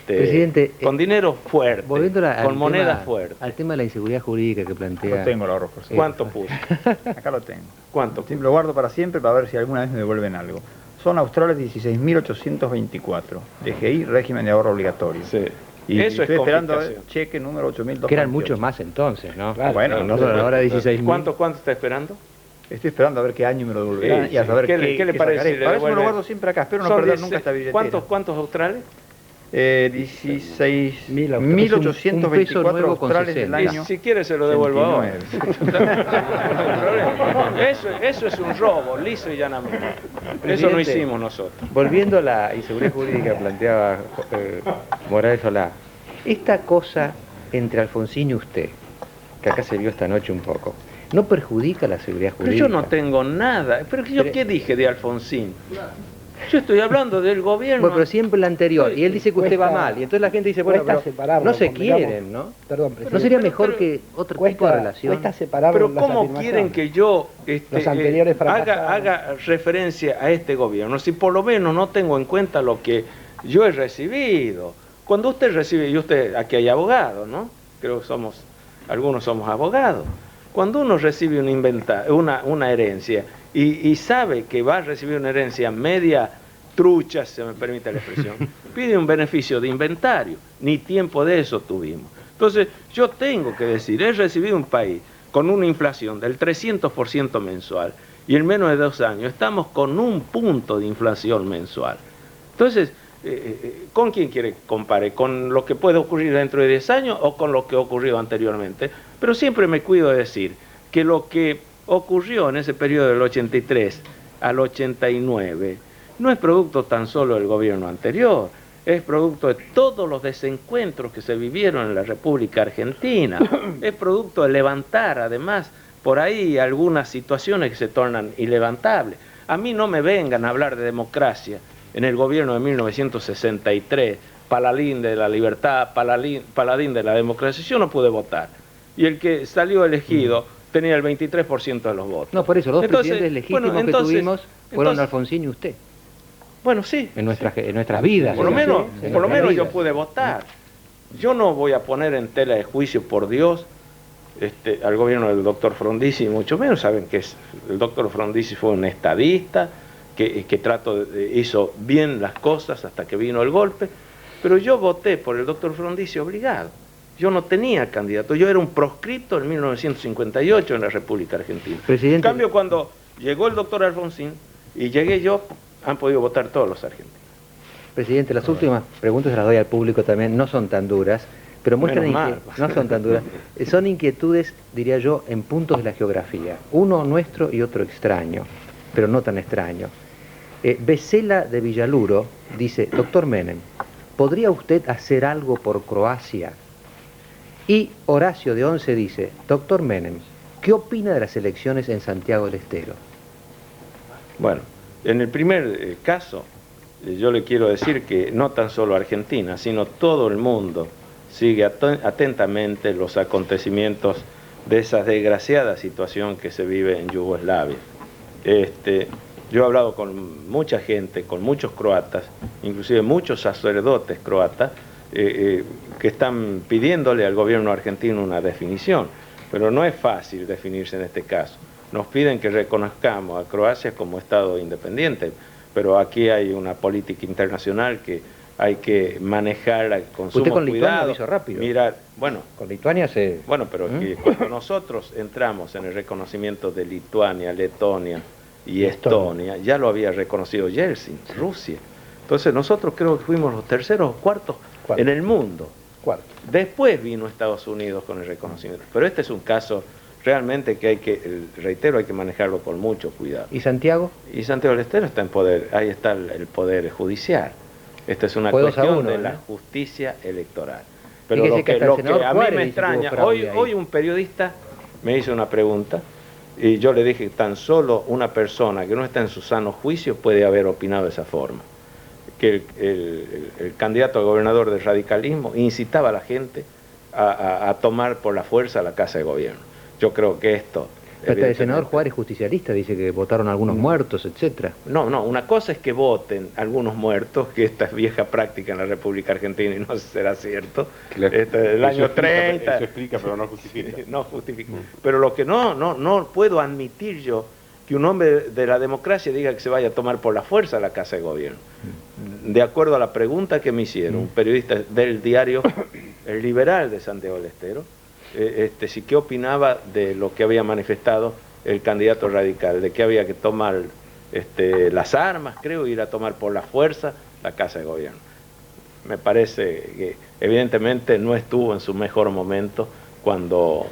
Presidente, con dinero fuerte, con moneda fuerte. Al tema de la inseguridad jurídica que plantea. Lo tengo el ahorro, por cierto. ¿Cuánto puso? Acá lo tengo. ¿Cuánto? Lo guardo para siempre para ver si alguna vez me devuelven algo. Son australes 16.824. DGI, régimen de ahorro obligatorio. Sí. Y eso estoy es esperando cheque número 8.228. Que eran muchos más entonces, ¿no? Claro, bueno, no son ahora 16.000. ¿Cuánto está esperando? Estoy esperando a ver qué año me lo devolverán y a saber ¿Qué le parece? Sacaré. Para eso me lo guardo siempre acá. Espero no perder nunca esta billetera. ¿Cuántos australes? 16.824 australes del año. Si quiere se lo devuelvo ahora. Eso es un robo, liso y llanamente. Eso no hicimos nosotros. Volviendo a la inseguridad jurídica que planteaba Morales Solá, esta cosa entre Alfonsín y usted, que acá se vio esta noche un poco, ¿no perjudica la seguridad jurídica? Pero yo no tengo nada. ¿Pero qué dije de Alfonsín? Yo estoy hablando del gobierno. Bueno, pero siempre la anterior. Y él dice que usted va mal. Y entonces la gente dice, bueno, pero no se quieren, ¿no? Perdón, ¿No sería mejor que otro tipo de relación? Pero ¿cómo quieren que yo haga referencia a este gobierno si por lo menos no tengo en cuenta lo que yo he recibido? Cuando usted recibe, y usted, aquí hay abogados, ¿no? Creo que algunos somos abogados. Cuando uno recibe una herencia y sabe que va a recibir una herencia media trucha, si se me permite la expresión, pide un beneficio de inventario. Ni tiempo de eso tuvimos. Entonces, yo tengo que decir, he recibido un país con una inflación del 300% mensual y en menos de 2 años estamos con 1 punto de inflación mensual. Entonces, ¿con quién quiere que compare? ¿Con lo que puede ocurrir dentro de 10 años o con lo que ocurrió anteriormente? Pero siempre me cuido de decir que lo que ocurrió en ese periodo del 83 al 89 no es producto tan solo del gobierno anterior, es producto de todos los desencuentros que se vivieron en la República Argentina, es producto de levantar además por ahí algunas situaciones que se tornan ilevantables. A mí no me vengan a hablar de democracia en el gobierno de 1963, paladín de la libertad, paladín de la democracia. Yo no pude votar. Y el que salió elegido tenía el 23% de los votos. No, por eso, los dos presidentes legítimos que tuvimos fueron Alfonsín y usted. Bueno, sí. En nuestras vidas. Por lo menos yo pude votar. Yo no voy a poner en tela de juicio, por Dios, al gobierno del doctor Frondizi, mucho menos. Saben que el doctor Frondizi fue un estadista, que hizo bien las cosas hasta que vino el golpe, pero yo voté por el doctor Frondizi obligado. Yo no tenía candidato, yo era un proscripto en 1958 en la República Argentina. Presidente, en cambio, cuando llegó el doctor Alfonsín y llegué yo, han podido votar todos los argentinos. Presidente, las últimas preguntas se las doy al público también, no son tan duras, pero muestran no son tan duras, son inquietudes, diría yo, en puntos de la geografía, uno nuestro y otro extraño, pero no tan extraño. Becela de Villaluro dice, doctor Menem, ¿podría usted hacer algo por Croacia? Y Horacio de Once dice, doctor Menem, ¿qué opina de las elecciones en Santiago del Estero? Bueno, en el primer caso, yo le quiero decir que no tan solo Argentina, sino todo el mundo sigue atentamente los acontecimientos de esa desgraciada situación que se vive en Yugoslavia. Yo he hablado con mucha gente, con muchos croatas, inclusive muchos sacerdotes croatas, que están pidiéndole al gobierno argentino una definición, pero no es fácil definirse en este caso. Nos piden que reconozcamos a Croacia como Estado independiente, pero aquí hay una política internacional que hay que manejarla con sumo cuidado. Lituania lo hizo rápido. Mirar, bueno, con Lituania se... Bueno, pero cuando nosotros entramos en el reconocimiento de Lituania, Letonia y Estonia, ya lo había reconocido Yeltsin, Rusia. Entonces nosotros creo que fuimos los terceros o cuartos en el mundo. Después vino Estados Unidos con el reconocimiento. Pero este es un caso realmente que reitero, hay que manejarlo con mucho cuidado. ¿Y Santiago? Y Santiago del Estero está en poder, ahí está el poder judicial. Esta es una cuestión de la justicia electoral. Pero lo que a mí me extraña, hoy un periodista me hizo una pregunta y yo le dije que tan solo una persona que no está en su sano juicio puede haber opinado de esa forma. Que el candidato a gobernador del radicalismo incitaba a la gente a tomar por la fuerza la Casa de Gobierno. Yo creo que esto... Pero el senador Juárez, justicialista, dice que votaron algunos muertos, etcétera. No, una cosa es que voten algunos muertos, que esta es vieja práctica en la República Argentina y no sé si será cierto. El año 30... Eso explica, pero no justifica. No justifica. Pero lo que no puedo admitir yo, que un hombre de la democracia diga que se vaya a tomar por la fuerza la Casa de Gobierno. De acuerdo a la pregunta que me hicieron, un periodista del diario El Liberal de Santiago del Estero, si qué opinaba de lo que había manifestado el candidato radical, de que había que tomar las armas, creo, ir a tomar por la fuerza la Casa de Gobierno. Me parece que evidentemente no estuvo en su mejor momento cuando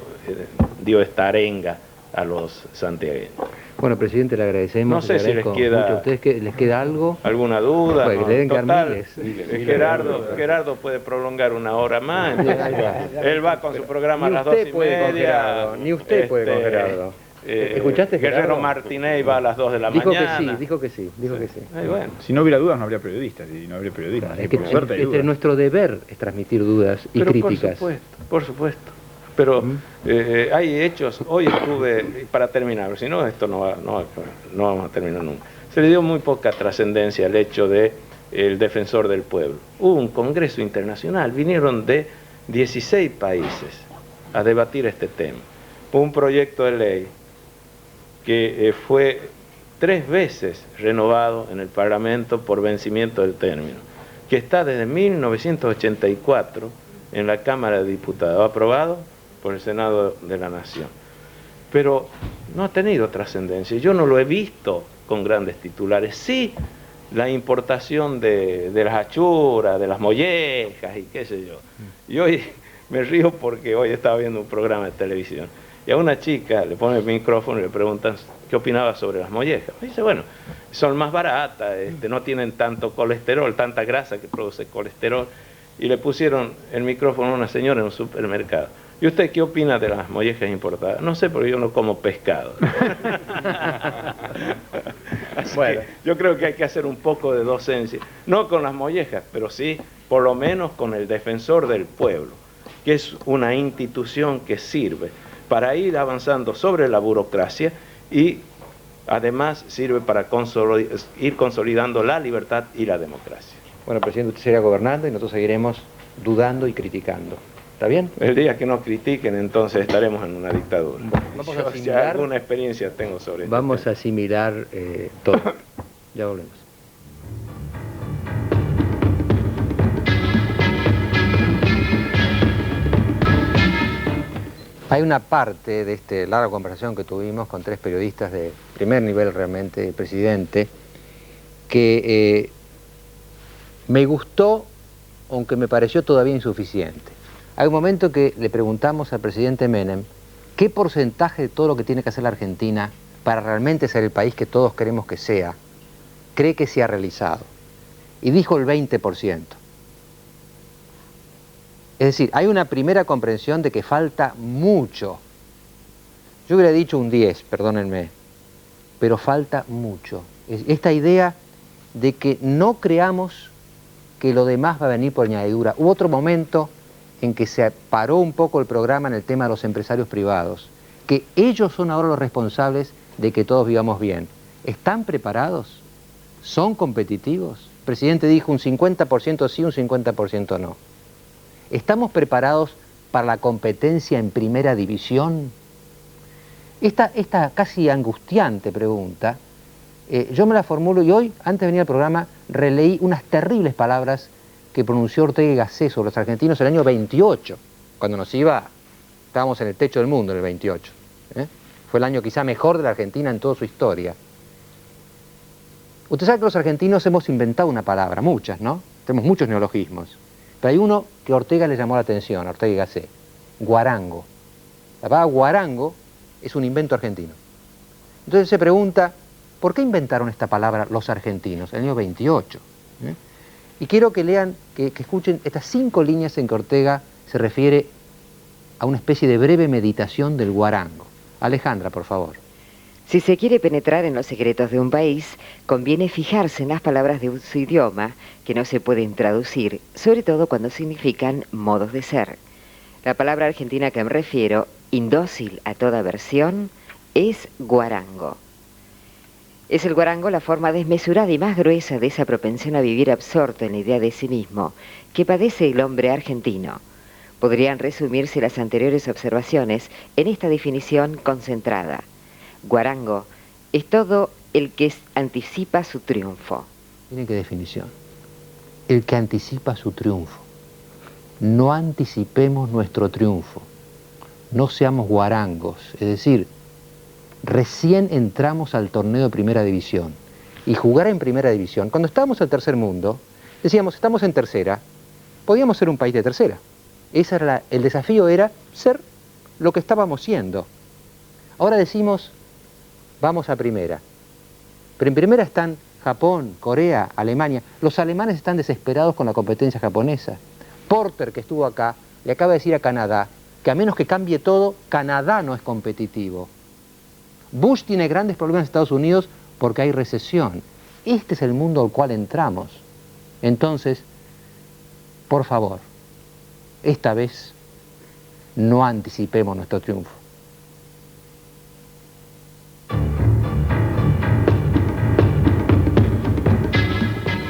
dio esta arenga a los santiagueños. Bueno, presidente, le agradecemos. No sé si les queda... ¿A ustedes les queda algo? ¿Alguna duda? Pues, no. Le deben Total, Gerardo puede prolongar una hora más. Él va con su programa a las 2:30. Ni usted puede con Gerardo. ¿Escuchaste, Gerardo? Guerrero Martínez va a las 2 de la mañana. Dijo que sí. Bueno, si no hubiera dudas no habría periodistas, y no habría periodistas. Es que nuestro deber es transmitir dudas y críticas. Por supuesto. Pero hay hechos, hoy estuve, para terminar, si no esto no vamos a terminar nunca, se le dio muy poca trascendencia al hecho de el defensor del pueblo. Hubo un congreso internacional, vinieron de 16 países a debatir este tema. Hubo un proyecto de ley que fue 3 veces renovado en el Parlamento por vencimiento del término, que está desde 1984 en la Cámara de Diputados, aprobado por el Senado de la Nación. Pero no ha tenido trascendencia. Yo no lo he visto con grandes titulares. Sí, la importación de las achuras, de las mollejas y qué sé yo. Y hoy me río porque hoy estaba viendo un programa de televisión y a una chica le ponen el micrófono y le preguntan qué opinaba sobre las mollejas. Me dice, bueno, son más baratas, no tienen tanto colesterol, tanta grasa que produce colesterol. Y le pusieron el micrófono a una señora en un supermercado. ¿Y usted qué opina de las mollejas importadas? No sé, porque yo no como pescado. Bueno, yo creo que hay que hacer un poco de docencia, no con las mollejas, pero sí, por lo menos con el defensor del pueblo, que es una institución que sirve para ir avanzando sobre la burocracia y además sirve para ir consolidando la libertad y la democracia. Bueno, presidente, usted seguirá gobernando y nosotros seguiremos dudando y criticando. ¿Está bien? El día que nos critiquen, entonces estaremos en una dictadura. Bueno, vamos a asimilar, alguna experiencia tengo sobre esto. Vamos a asimilar todo. Ya volvemos. Hay una parte de esta larga conversación que tuvimos con 3 periodistas de primer nivel realmente, presidente, que me gustó, aunque me pareció todavía insuficiente. Hay un momento que le preguntamos al presidente Menem qué porcentaje de todo lo que tiene que hacer la Argentina para realmente ser el país que todos queremos que sea, cree que se ha realizado. Y dijo el 20%. Es decir, hay una primera comprensión de que falta mucho. Yo hubiera dicho un 10, perdónenme, pero falta mucho. Esta idea de que no creamos que lo demás va a venir por añadidura. Hubo otro momento en que se paró un poco el programa en el tema de los empresarios privados, que ellos son ahora los responsables de que todos vivamos bien. ¿Están preparados? ¿Son competitivos? El presidente dijo un 50% sí, un 50% no. ¿Estamos preparados para la competencia en primera división? Esta casi angustiante pregunta, yo me la formulo y hoy, antes de venir al programa, releí unas terribles palabras que pronunció Ortega y Gasset sobre los argentinos en el año 28, cuando estábamos en el techo del mundo en el 28. Fue el año quizá mejor de la Argentina en toda su historia. Usted sabe que los argentinos hemos inventado una palabra, muchas, ¿no? Tenemos muchos neologismos. Pero hay uno que Ortega le llamó la atención, Ortega y Gasset, guarango. La palabra guarango es un invento argentino. Entonces se pregunta, ¿por qué inventaron esta palabra los argentinos en el año 28? Y quiero que lean, que escuchen estas 5 líneas en que Ortega se refiere a una especie de breve meditación del guarango. Alejandra, por favor. Si se quiere penetrar en los secretos de un país, conviene fijarse en las palabras de su idioma, que no se pueden traducir, sobre todo cuando significan modos de ser. La palabra argentina que me refiero, indócil a toda versión, es guarango. Es el guarango la forma desmesurada y más gruesa de esa propensión a vivir absorto en la idea de sí mismo que padece el hombre argentino. Podrían resumirse las anteriores observaciones en esta definición concentrada. Guarango es todo el que anticipa su triunfo. Miren qué definición. El que anticipa su triunfo. No anticipemos nuestro triunfo. No seamos guarangos. Es decir, recién entramos al torneo de primera división. Y jugar en primera división, cuando estábamos en tercer mundo, decíamos, estamos en tercera, podíamos ser un país de tercera. El desafío era ser lo que estábamos siendo. Ahora decimos, vamos a primera. Pero en primera están Japón, Corea, Alemania. Los alemanes están desesperados con la competencia japonesa. Porter, que estuvo acá, le acaba de decir a Canadá que a menos que cambie todo, Canadá no es competitivo. Bush tiene grandes problemas en Estados Unidos porque hay recesión. Este es el mundo al cual entramos. Entonces, por favor, esta vez no anticipemos nuestro triunfo.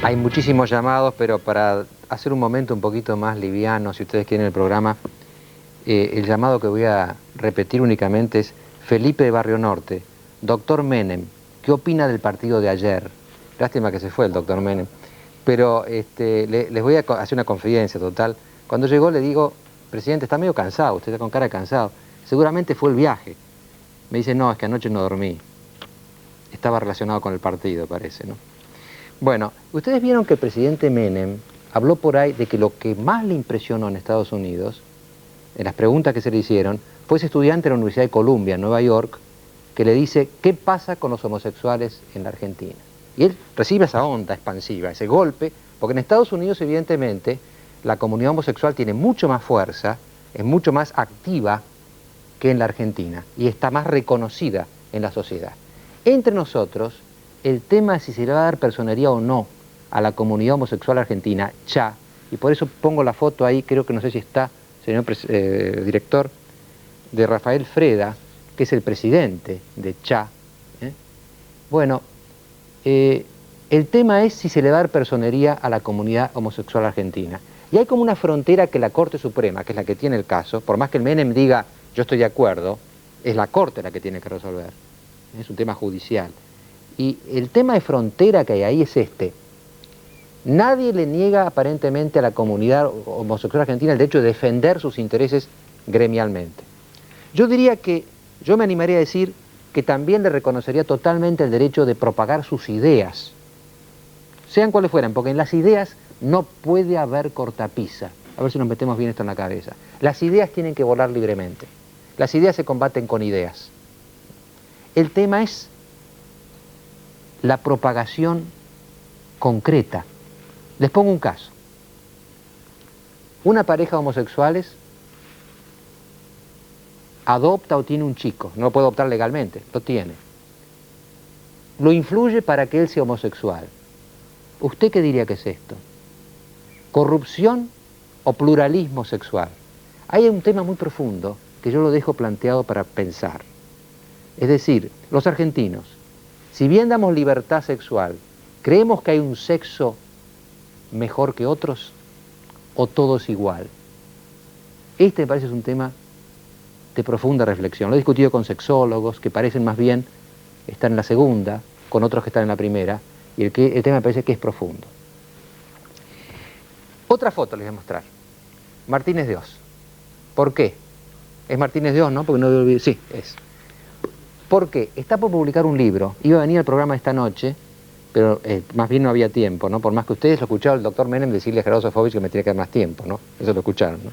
Hay muchísimos llamados, pero para hacer un momento un poquito más liviano, si ustedes quieren el programa, el llamado que voy a repetir únicamente es Felipe de Barrio Norte. Doctor Menem, ¿qué opina del partido de ayer? Lástima que se fue el doctor Menem. Pero les voy a hacer una confidencia total. Cuando llegó le digo, presidente, está medio cansado, usted está con cara de cansado. Seguramente fue el viaje. Me dice, no, es que anoche no dormí. Estaba relacionado con el partido, parece, ¿no? Bueno, ustedes vieron que el presidente Menem habló por ahí de que lo que más le impresionó en Estados Unidos, en las preguntas que se le hicieron, fue ese estudiante de la Universidad de Columbia, en Nueva York, que le dice, ¿qué pasa con los homosexuales en la Argentina? Y él recibe esa onda expansiva, ese golpe, porque en Estados Unidos, evidentemente, la comunidad homosexual tiene mucho más fuerza, es mucho más activa que en la Argentina, y está más reconocida en la sociedad. Entre nosotros, el tema es si se le va a dar personería o no a la comunidad homosexual argentina, CHA, y por eso pongo la foto ahí, creo que no sé si está, señor director, de Rafael Freda, que es el presidente de CHA. Bueno, el tema es si se le va a dar personería a la comunidad homosexual argentina. Y hay como una frontera que la Corte Suprema, que es la que tiene el caso, por más que el Menem diga, yo estoy de acuerdo, es la Corte la que tiene que resolver. Es un tema judicial. Y el tema de frontera que hay ahí es este. Nadie le niega aparentemente a la comunidad homosexual argentina el derecho de defender sus intereses gremialmente. Yo diría que, yo me animaría a decir que también le reconocería totalmente el derecho de propagar sus ideas, sean cuales fueran, porque en las ideas no puede haber cortapisa. A ver si nos metemos bien esto en la cabeza. Las ideas tienen que volar libremente. Las ideas se combaten con ideas. El tema es la propagación concreta. Les pongo un caso. Una pareja de homosexuales adopta o tiene un chico, no lo puede adoptar legalmente, lo tiene. Lo influye para que él sea homosexual. ¿Usted qué diría que es esto? ¿Corrupción o pluralismo sexual? Hay un tema muy profundo que yo lo dejo planteado para pensar. Es decir, los argentinos, si bien damos libertad sexual, ¿creemos que hay un sexo mejor que otros o todos igual? Este me parece es un tema de profunda reflexión. Lo he discutido con sexólogos que parecen más bien estar en la segunda, con otros que están en la primera, y el tema me parece que es profundo. Otra foto les voy a mostrar. Martínez de Oz. ¿Por qué? ¿Es Martínez de Oz, no? Porque no me olvidé. Sí, es. ¿Por qué? Está por publicar un libro. Iba a venir al programa esta noche, pero más bien no había tiempo, ¿no? Por más que ustedes lo escucharon el doctor Menem decirle a Gerardo Sofovich que me tenía que dar más tiempo, ¿no? Eso lo escucharon, ¿no?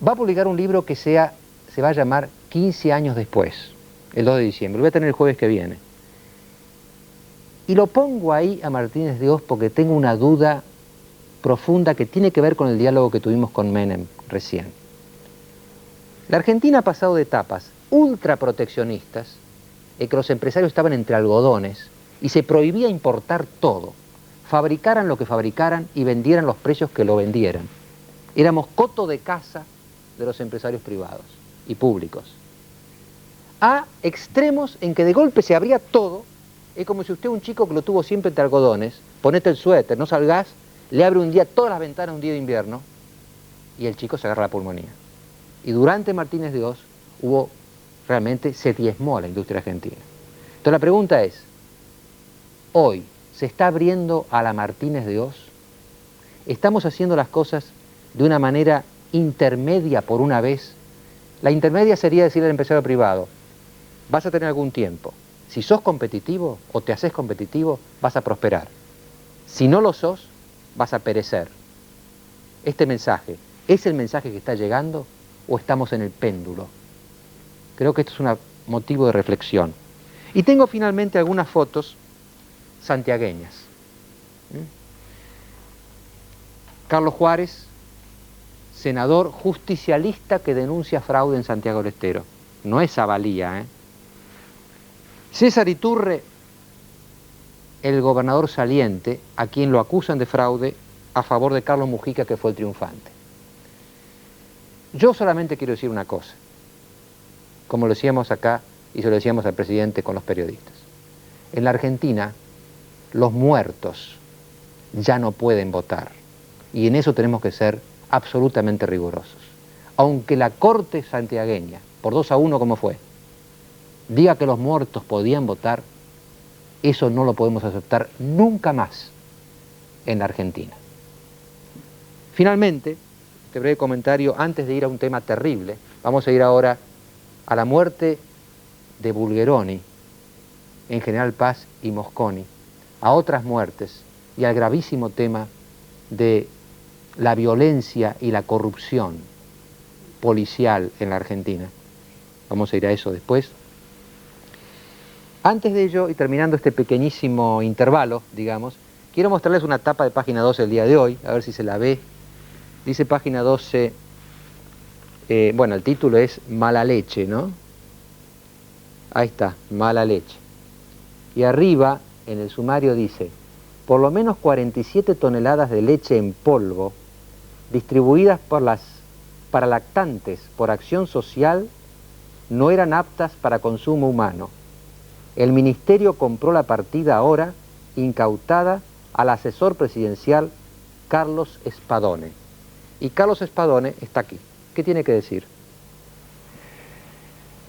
Va a publicar un libro que se va a llamar 15 años después, el 2 de diciembre. Lo voy a tener el jueves que viene. Y lo pongo ahí a Martínez de Oz porque tengo una duda profunda que tiene que ver con el diálogo que tuvimos con Menem recién. La Argentina ha pasado de etapas ultraproteccionistas en que los empresarios estaban entre algodones y se prohibía importar todo, fabricaran lo que fabricaran y vendieran los precios que lo vendieran. Éramos coto de caza de los empresarios privados y públicos. A extremos en que de golpe se abría todo. Es como si usted, un chico que lo tuvo siempre entre algodones, ponete el suéter, no salgas, le abre un día todas las ventanas un día de invierno y el chico se agarra la pulmonía. Y durante Martínez de Oz realmente se diezmó a la industria argentina. Entonces la pregunta es, hoy se está abriendo a la Martínez de Oz, estamos haciendo las cosas de una manera intermedia por una vez. La intermedia sería decirle al empresario privado, vas a tener algún tiempo. Si sos competitivo o te haces competitivo, vas a prosperar. Si no lo sos, vas a perecer. Este mensaje, ¿es el mensaje que está llegando o estamos en el péndulo? Creo que esto es un motivo de reflexión. Y tengo finalmente algunas fotos santiagueñas. Carlos Juárez, senador justicialista que denuncia fraude en Santiago del Estero. No es Zabalía, ¿eh? César Iturre, el gobernador saliente, a quien lo acusan de fraude a favor de Carlos Mujica, que fue el triunfante. Yo solamente quiero decir una cosa, como lo decíamos acá y se lo decíamos al presidente con los periodistas. En la Argentina, los muertos ya no pueden votar, y en eso tenemos que ser absolutamente rigurosos. Aunque la Corte santiagueña, por 2-1 como fue, diga que los muertos podían votar, eso no lo podemos aceptar nunca más en la Argentina. Finalmente, este breve comentario, antes de ir a un tema terrible, vamos a ir ahora a la muerte de Bulgeroni, en General Paz y Mosconi, a otras muertes y al gravísimo tema de la violencia y la corrupción policial en la Argentina. Vamos a ir a eso después. Antes de ello, y terminando este pequeñísimo intervalo, digamos, quiero mostrarles una tapa de página 12 el día de hoy, a ver si se la ve. Dice página 12, bueno, el título es Mala leche, ¿no? Ahí está, mala leche. Y arriba, en el sumario dice, por lo menos 47 toneladas de leche en polvo, distribuidas para lactantes por Acción Social, no eran aptas para consumo humano. El ministerio compró la partida ahora, incautada al asesor presidencial Carlos Spadone. Y Carlos Spadone está aquí. ¿Qué tiene que decir?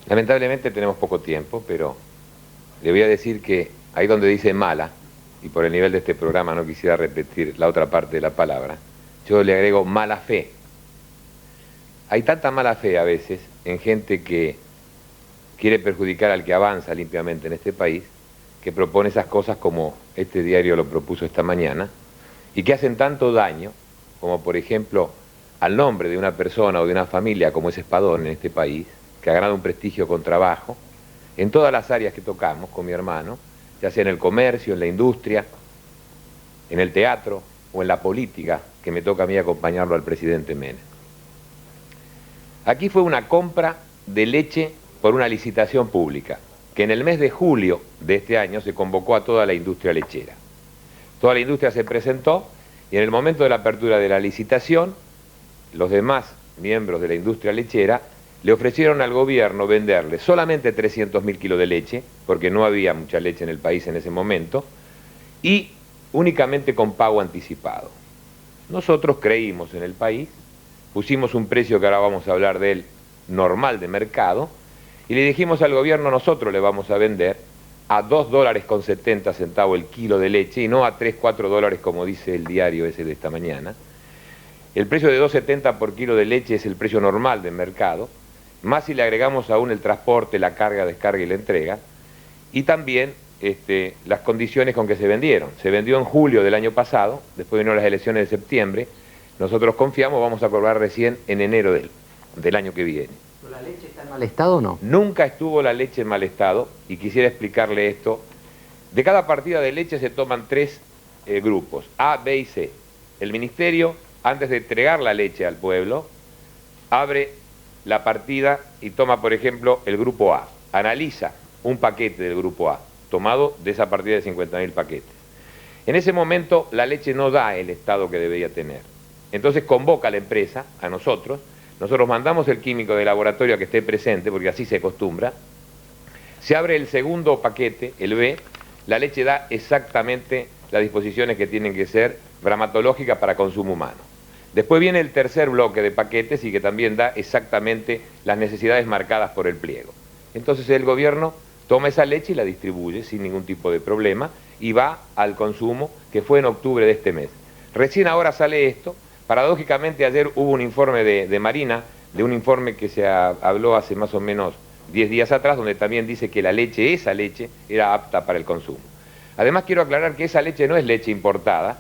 Lamentablemente tenemos poco tiempo, pero le voy a decir que ahí donde dice mala, y por el nivel de este programa no quisiera repetir la otra parte de la palabra, yo le agrego mala fe. Hay tanta mala fe a veces en gente que quiere perjudicar al que avanza limpiamente en este país, que propone esas cosas como este diario lo propuso esta mañana, y que hacen tanto daño, como por ejemplo al nombre de una persona o de una familia como es Spadone en este país, que ha ganado un prestigio con trabajo, en todas las áreas que tocamos con mi hermano, ya sea en el comercio, en la industria, en el teatro o en la política, que me toca a mí acompañarlo al presidente Menem. Aquí fue una compra de leche por una licitación pública, que en el mes de julio de este año se convocó a toda la industria lechera. Toda la industria se presentó y en el momento de la apertura de la licitación, los demás miembros de la industria lechera le ofrecieron al gobierno venderle solamente 300.000 kilos de leche, porque no había mucha leche en el país en ese momento, y únicamente con pago anticipado. Nosotros creímos en el país, pusimos un precio que ahora vamos a hablar de él, normal de mercado, y le dijimos al gobierno, nosotros le vamos a vender a $2.70 el kilo de leche, y no a 3-4 dólares como dice el diario ese de esta mañana. El precio de 2.70 por kilo de leche es el precio normal de mercado, más si le agregamos aún el transporte, la carga, descarga y la entrega, y también las condiciones con que se vendieron. Se vendió en julio del año pasado, después vinieron las elecciones de septiembre, nosotros confiamos, vamos a cobrar recién en enero del año que viene. ¿La leche está en mal estado o no? Nunca estuvo la leche en mal estado, y quisiera explicarle esto. De cada partida de leche se toman 3 grupos, A, B y C. El ministerio, antes de entregar la leche al pueblo, abre la partida y toma, por ejemplo, el grupo A. Analiza un paquete del grupo A, tomado de esa partida de 50.000 paquetes. En ese momento la leche no da el estado que debería tener. Entonces convoca a la empresa, a nosotros mandamos el químico de laboratorio a que esté presente, porque así se acostumbra, se abre el segundo paquete, el B, la leche da exactamente las disposiciones que tienen que ser bromatológicas para consumo humano. Después viene el tercer bloque de paquetes y que también da exactamente las necesidades marcadas por el pliego. Entonces el gobierno toma esa leche y la distribuye sin ningún tipo de problema y va al consumo que fue en octubre de este mes. Recién ahora sale esto. Paradójicamente ayer hubo un informe de Marina, de un informe que se habló hace más o menos 10 días atrás, donde también dice que la leche, esa leche, era apta para el consumo. Además quiero aclarar que esa leche no es leche importada,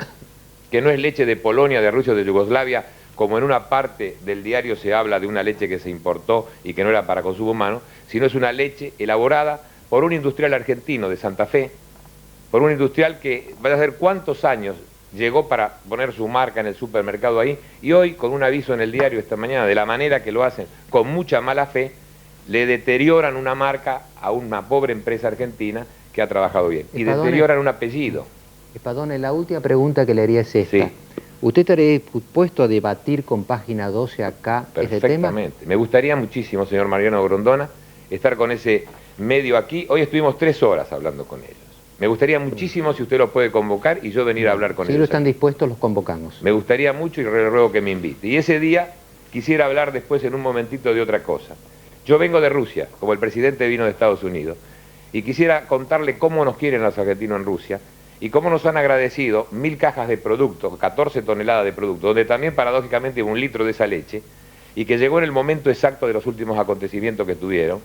que no es leche de Polonia, de Rusia o de Yugoslavia, como en una parte del diario se habla de una leche que se importó y que no era para consumo humano, sino es una leche elaborada por un industrial argentino de Santa Fe, por un industrial que vaya a saber cuántos años llegó para poner su marca en el supermercado ahí, y hoy, con un aviso en el diario esta mañana, de la manera que lo hacen, con mucha mala fe, le deterioran una marca a una pobre empresa argentina que ha trabajado bien. Y deterioran un apellido. Espadone, la última pregunta que le haría es esta. Sí. ¿Usted estaría dispuesto a debatir con Página 12 acá este tema? Perfectamente. Me gustaría muchísimo, señor Mariano Grondona, estar con ese medio aquí. Hoy estuvimos 3 horas hablando con ellos. Me gustaría muchísimo si usted los puede convocar y yo venir a hablar con ellos. Si ellos están dispuestos, los convocamos. Me gustaría mucho y le ruego que me invite. Y ese día quisiera hablar después en un momentito de otra cosa. Yo vengo de Rusia, como el presidente vino de Estados Unidos, y quisiera contarle cómo nos quieren los argentinos en Rusia y cómo nos han agradecido 1000 cajas de productos, 14 toneladas de productos, donde también paradójicamente 1 litro de esa leche, y que llegó en el momento exacto de los últimos acontecimientos que tuvieron,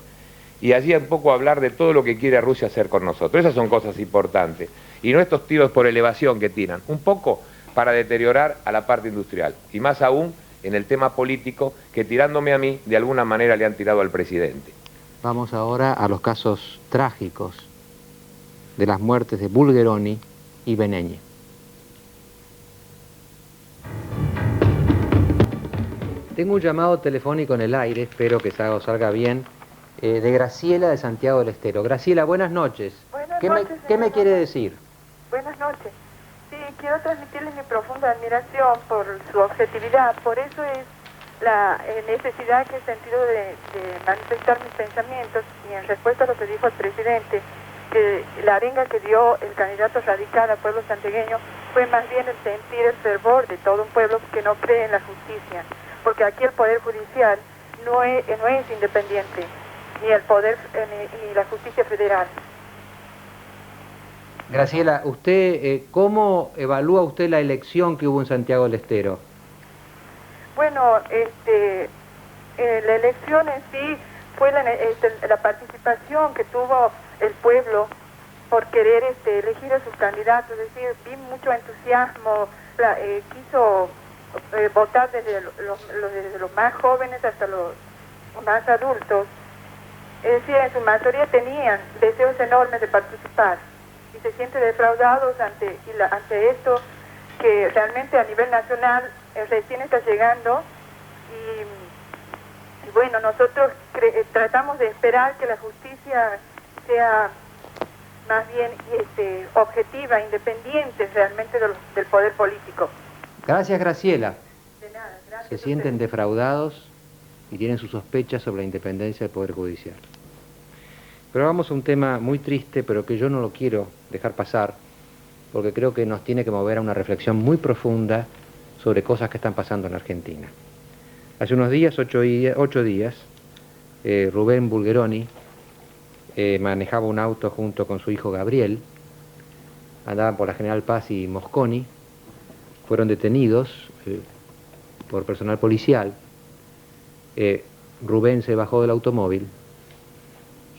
y allí un poco hablar de todo lo que quiere Rusia hacer con nosotros. Esas son cosas importantes. Y no estos tiros por elevación que tiran, un poco para deteriorar a la parte industrial. Y más aún en el tema político, que tirándome a mí, de alguna manera le han tirado al presidente. Vamos ahora a los casos trágicos de las muertes de Bulgeroni y Beneñe. Tengo un llamado telefónico en el aire, espero que salga bien, de Graciela de Santiago del Estero. Graciela, buenas noches. Buenas ¿Qué noches, ¿Qué me quiere decir? Buenas noches. Sí, quiero transmitirles mi profunda admiración por su objetividad. Por eso es la necesidad que he sentido de manifestar mis pensamientos, y en respuesta a lo que dijo el presidente, que la arenga que dio el candidato radical al pueblo santiagueño fue más bien el sentir el fervor de todo un pueblo que no cree en la justicia, porque aquí el Poder Judicial no es independiente, ni el poder ni la justicia federal. Graciela, usted, ¿cómo evalúa usted la elección que hubo en Santiago del Estero? Bueno, la elección en sí fue la participación que tuvo el pueblo por querer elegir a sus candidatos. Es decir, vi mucho entusiasmo, quiso votar desde los más jóvenes hasta los más adultos. Es decir, en su mayoría tenían deseos enormes de participar y se sienten defraudados ante esto que realmente a nivel nacional recién está llegando, y bueno, nosotros tratamos de esperar que la justicia sea más bien objetiva, independiente realmente del poder político. Gracias, Graciela. De nada, gracias. Se sienten defraudados y tienen sus sospechas sobre la independencia del Poder Judicial. Pero vamos a un tema muy triste, pero que yo no lo quiero dejar pasar, porque creo que nos tiene que mover a una reflexión muy profunda sobre cosas que están pasando en Argentina. Hace unos días, 8 días, Rubén Bulgeroni manejaba un auto junto con su hijo Gabriel, andaban por la General Paz y Mosconi, fueron detenidos por personal policial. Rubén se bajó del automóvil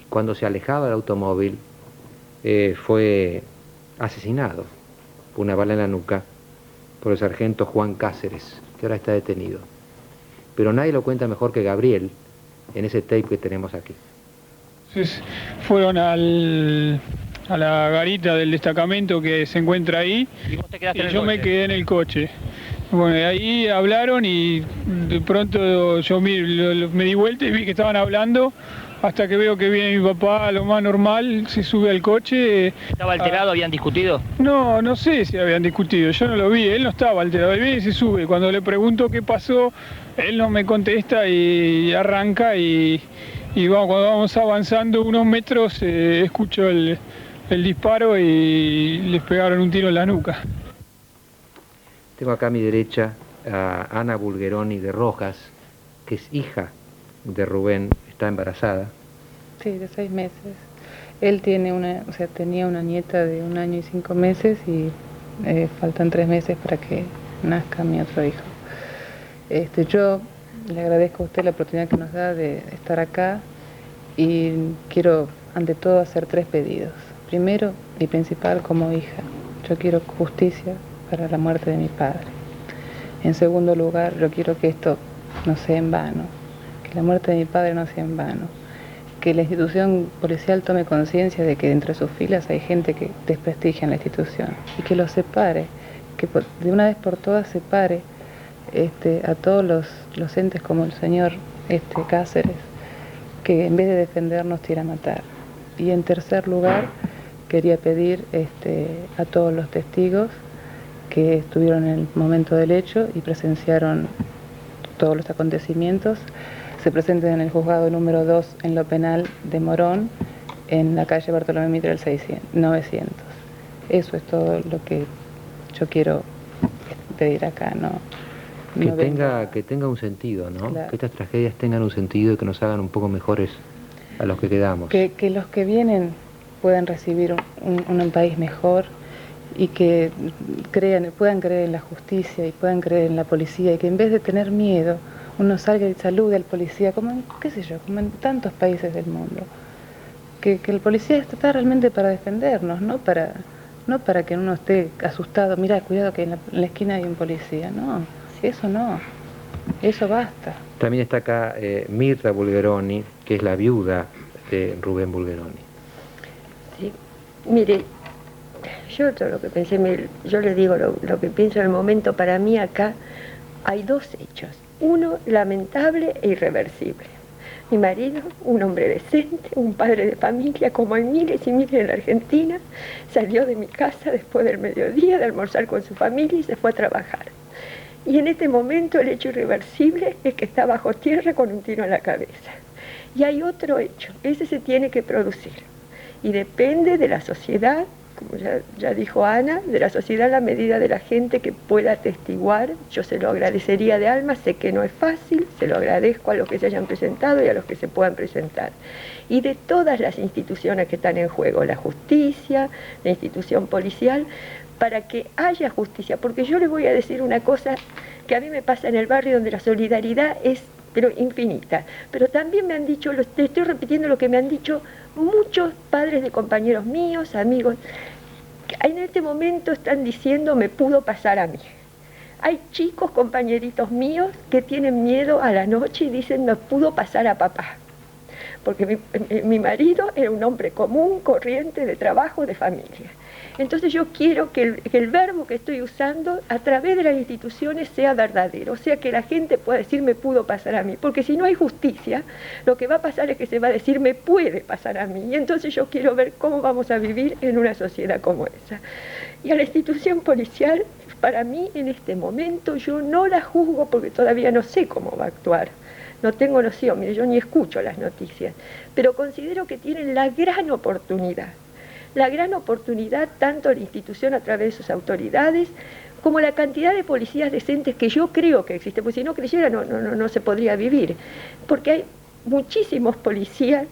y cuando se alejaba del automóvil fue asesinado por una bala en la nuca por el sargento Juan Cáceres, que ahora está detenido. Pero nadie lo cuenta mejor que Gabriel en ese tape que tenemos aquí. Entonces fueron a la garita del destacamento que se encuentra ahí, y yo me quedé en el coche. Bueno, ahí hablaron y de pronto yo me di vuelta y vi que estaban hablando hasta que veo que viene mi papá, lo más normal, se sube al coche. ¿Estaba alterado? ¿Habían discutido? No, no sé si habían discutido, yo no lo vi, él no estaba alterado, él viene y se sube. Cuando le pregunto qué pasó, él no me contesta y arranca y vamos, cuando vamos avanzando unos metros escucho el disparo y les pegaron un tiro en la nuca. Tengo acá a mi derecha a Ana Bulgeroni de Rojas, que es hija de Rubén, está embarazada. Sí, de 6 meses. Él tiene tenía una nieta de 1 año y 5 meses y faltan 3 meses para que nazca mi otro hijo. Yo le agradezco a usted la oportunidad que nos da de estar acá y quiero ante todo hacer 3 pedidos. Primero y principal, como hija, yo quiero justicia para la muerte de mi padre. En segundo lugar, yo quiero que esto no sea en vano, que la muerte de mi padre no sea en vano, que la institución policial tome conciencia de que entre sus filas hay gente que desprestigia la institución y que los separe, que de una vez por todas separe a todos los entes como el señor Cáceres, que en vez de defendernos tira a matar. Y en tercer lugar, quería pedir a todos los testigos que estuvieron en el momento del hecho y presenciaron todos los acontecimientos, se presenten en el juzgado número 2 en lo penal de Morón, en la calle Bartolomé Mitre del 900. Eso es todo lo que yo quiero pedir acá, Que tenga un sentido, ¿no? Claro. Que estas tragedias tengan un sentido y que nos hagan un poco mejores a los que quedamos. Que los que vienen puedan recibir un país mejor y que puedan creer en la justicia y puedan creer en la policía y que en vez de tener miedo uno salga y salude al policía como como en tantos países del mundo. Que el policía está realmente para defendernos, no para que uno esté asustado, mira, cuidado que en la esquina hay un policía, no, eso basta. También está acá Mirta Bulgeroni, que es la viuda de Rubén Bulgeroni. Sí, mire, yo todo lo que pensé, yo le digo lo que pienso en el momento. Para mí acá hay 2 hechos, uno lamentable e irreversible. Mi marido, un hombre decente, un padre de familia, como hay miles y miles en la Argentina, salió de mi casa después del mediodía de almorzar con su familia y se fue a trabajar. Y en este momento el hecho irreversible es que está bajo tierra con un tiro en la cabeza. Y hay otro hecho, ese se tiene que producir. Y depende de la sociedad, como ya dijo Ana, de la sociedad a la medida de la gente que pueda atestiguar. Yo se lo agradecería de alma, sé que no es fácil, se lo agradezco a los que se hayan presentado y a los que se puedan presentar. Y de todas las instituciones que están en juego, la justicia, la institución policial, para que haya justicia. Porque yo les voy a decir una cosa que a mí me pasa en el barrio donde la solidaridad es pero infinita. Pero también me han dicho, te estoy repitiendo lo que me han dicho muchos padres de compañeros míos, amigos, que en este momento están diciendo me pudo pasar a mí. Hay chicos, compañeritos míos, que tienen miedo a la noche y dicen me pudo pasar a papá. Porque mi marido era un hombre común, corriente, de trabajo, de familia. Entonces yo quiero que el verbo que estoy usando a través de las instituciones sea verdadero, o sea que la gente pueda decir me pudo pasar a mí, porque si no hay justicia, lo que va a pasar es que se va a decir me puede pasar a mí, y entonces yo quiero ver cómo vamos a vivir en una sociedad como esa. Y a la institución policial, para mí en este momento yo no la juzgo porque todavía no sé cómo va a actuar. No tengo noción, mire, yo ni escucho las noticias, pero considero que tienen la gran oportunidad tanto la institución a través de sus autoridades, como la cantidad de policías decentes que yo creo que existe, porque si no creyera no se podría vivir, porque hay muchísimos policías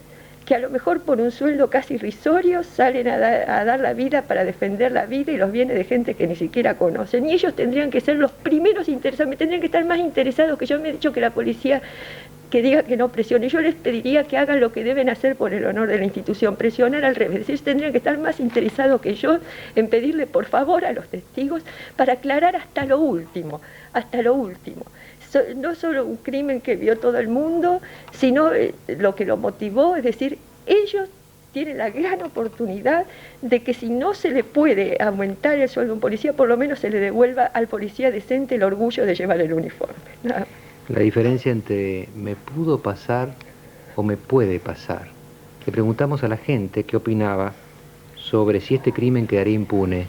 que a lo mejor por un sueldo casi irrisorio salen a dar la vida para defender la vida y los bienes de gente que ni siquiera conocen, y ellos tendrían que ser los primeros interesados, tendrían que estar más interesados que yo. Me he dicho que la policía que diga que no presione, yo les pediría que hagan lo que deben hacer por el honor de la institución, presionar al revés. Ellos tendrían que estar más interesados que yo en pedirle por favor a los testigos para aclarar hasta lo último, no solo un crimen que vio todo el mundo, sino lo que lo motivó, es decir, ellos tienen la gran oportunidad de que si no se le puede aumentar el sueldo a un policía, por lo menos se le devuelva al policía decente el orgullo de llevar el uniforme. Nada. La diferencia entre me pudo pasar o me puede pasar. Le preguntamos a la gente qué opinaba sobre si este crimen quedaría impune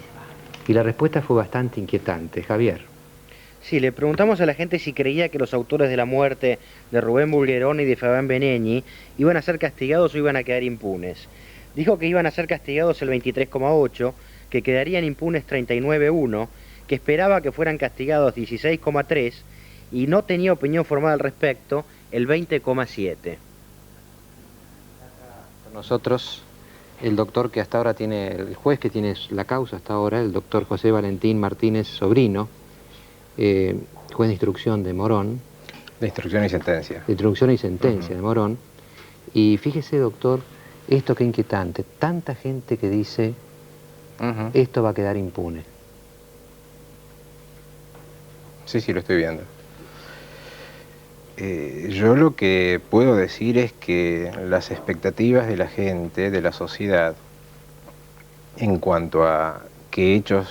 y la respuesta fue bastante inquietante. Javier. Sí, le preguntamos a la gente si creía que los autores de la muerte de Rubén Bulgeroni y de Fabián Benigni iban a ser castigados o iban a quedar impunes. Dijo que iban a ser castigados el 23,8%, que quedarían impunes 39,1%, que esperaba que fueran castigados 16,3% y no tenía opinión formada al respecto el 20,7%. Nosotros, el doctor que hasta ahora tiene, el juez que tiene la causa hasta ahora, el doctor José Valentín Martínez Sobrino, juez de instrucción de Morón. De instrucción y sentencia. De instrucción y sentencia de Morón. Y fíjese, doctor, esto qué inquietante, tanta gente que dice, esto va a quedar impune. Sí, lo estoy viendo. Yo lo que puedo decir es que las expectativas de la gente, de la sociedad, en cuanto a que hechos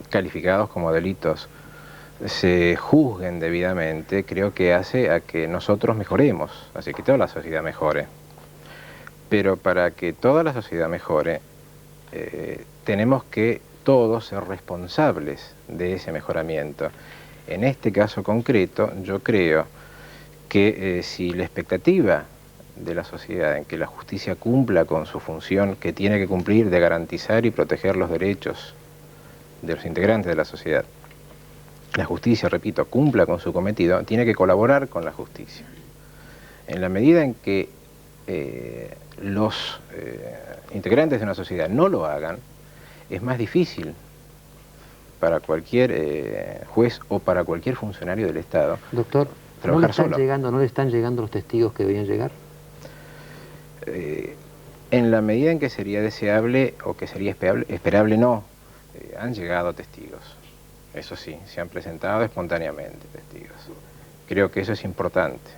calificados como delitos se juzguen debidamente, creo que hace a que nosotros mejoremos, así que toda la sociedad mejore. Pero para que toda la sociedad mejore, tenemos que todos ser responsables de ese mejoramiento. En este caso concreto, yo creo que si la expectativa de la sociedad en que la justicia cumpla con su función que tiene que cumplir de garantizar y proteger los derechos de los integrantes de la sociedad, la justicia, repito, cumpla con su cometido, tiene que colaborar con la justicia. En la medida en que los integrantes de una sociedad no lo hagan, es más difícil para cualquier juez o para cualquier funcionario del Estado. Doctor, ¿no le están llegando los testigos que debían llegar? En la medida en que sería deseable o que sería esperable no, han llegado testigos. Eso sí, se han presentado espontáneamente testigos. Creo que eso es importante.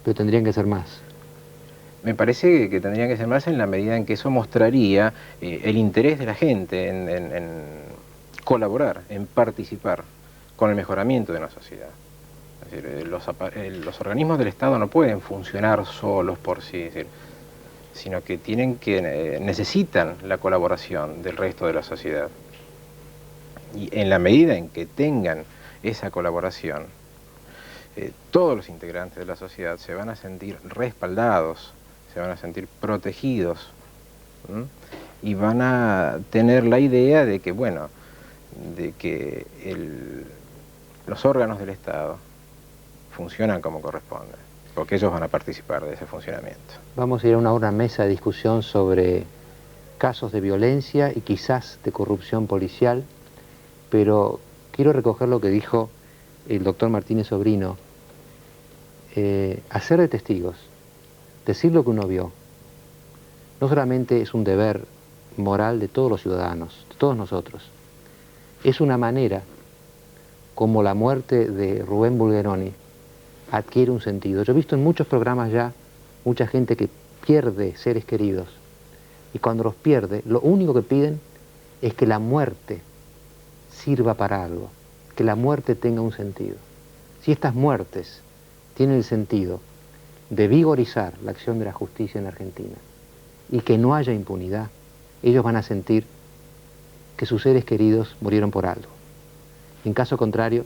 Pero tendrían que ser más. Me parece que tendrían que ser más en la medida en que eso mostraría el interés de la gente en colaborar, en participar con el mejoramiento de una sociedad. Es decir, los organismos del Estado no pueden funcionar solos por sí, es decir, sino que necesitan la colaboración del resto de la sociedad. Y en la medida en que tengan esa colaboración, todos los integrantes de la sociedad se van a sentir respaldados, se van a sentir protegidos, y van a tener la idea de que, bueno, los órganos del Estado funcionan como corresponde, porque ellos van a participar de ese funcionamiento. Vamos a ir a una mesa de discusión sobre casos de violencia y quizás de corrupción policial, pero quiero recoger lo que dijo el doctor Martínez Sobrino. Hacer de testigos, decir lo que uno vio, no solamente es un deber moral de todos los ciudadanos, de todos nosotros, es una manera como la muerte de Rubén Bulgeroni adquiere un sentido. Yo he visto en muchos programas ya mucha gente que pierde seres queridos y cuando los pierde, lo único que piden es que la muerte sirva para algo, que la muerte tenga un sentido. Si estas muertes tienen el sentido de vigorizar la acción de la justicia en Argentina y que no haya impunidad, ellos van a sentir que sus seres queridos murieron por algo. En caso contrario,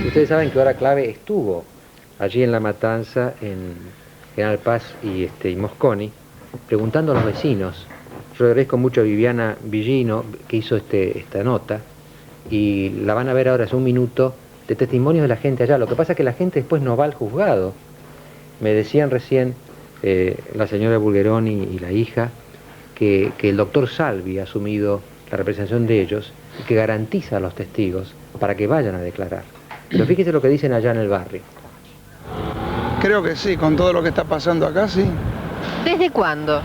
ustedes saben que Hora Clave estuvo allí en La Matanza, en General Paz y Mosconi, preguntando a los vecinos. Yo le agradezco mucho a Viviana Villino que hizo esta nota y la van a ver ahora hace un minuto de testimonios de la gente allá. Lo que pasa es que la gente después no va al juzgado. Me decían recién la señora Bulgeroni y la hija que el doctor Salvi ha asumido la representación de ellos y que garantiza a los testigos para que vayan a declarar. Pero fíjese lo que dicen allá en el barrio. Creo que sí, con todo lo que está pasando acá, sí. ¿Desde cuándo?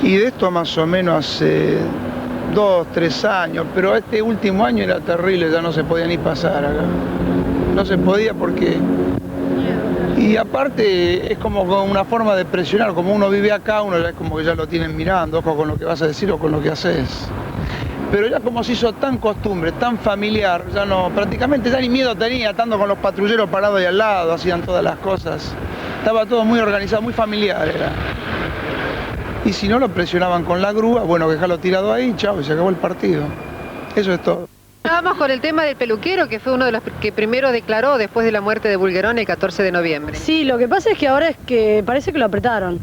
Y de esto más o menos hace 2, 3 años, pero este último año era terrible, ya no se podía ni pasar acá. No se podía porque... Y aparte es como una forma de presionar, como uno vive acá, uno ya es como que ya lo tienen mirando, ojo con lo que vas a decir o con lo que haces. Pero ya como se hizo tan costumbre, tan familiar, ya no, prácticamente ya ni miedo tenía, estando con los patrulleros parados ahí al lado, hacían todas las cosas. Estaba todo muy organizado, muy familiar era. Y si no lo presionaban con la grúa, bueno, dejarlo tirado ahí, chao, y se acabó el partido. Eso es todo. Estábamos con el tema del peluquero, que fue uno de los que primero declaró después de la muerte de Bulgeroni el 14 de noviembre. Sí, lo que pasa es que ahora es que parece que lo apretaron.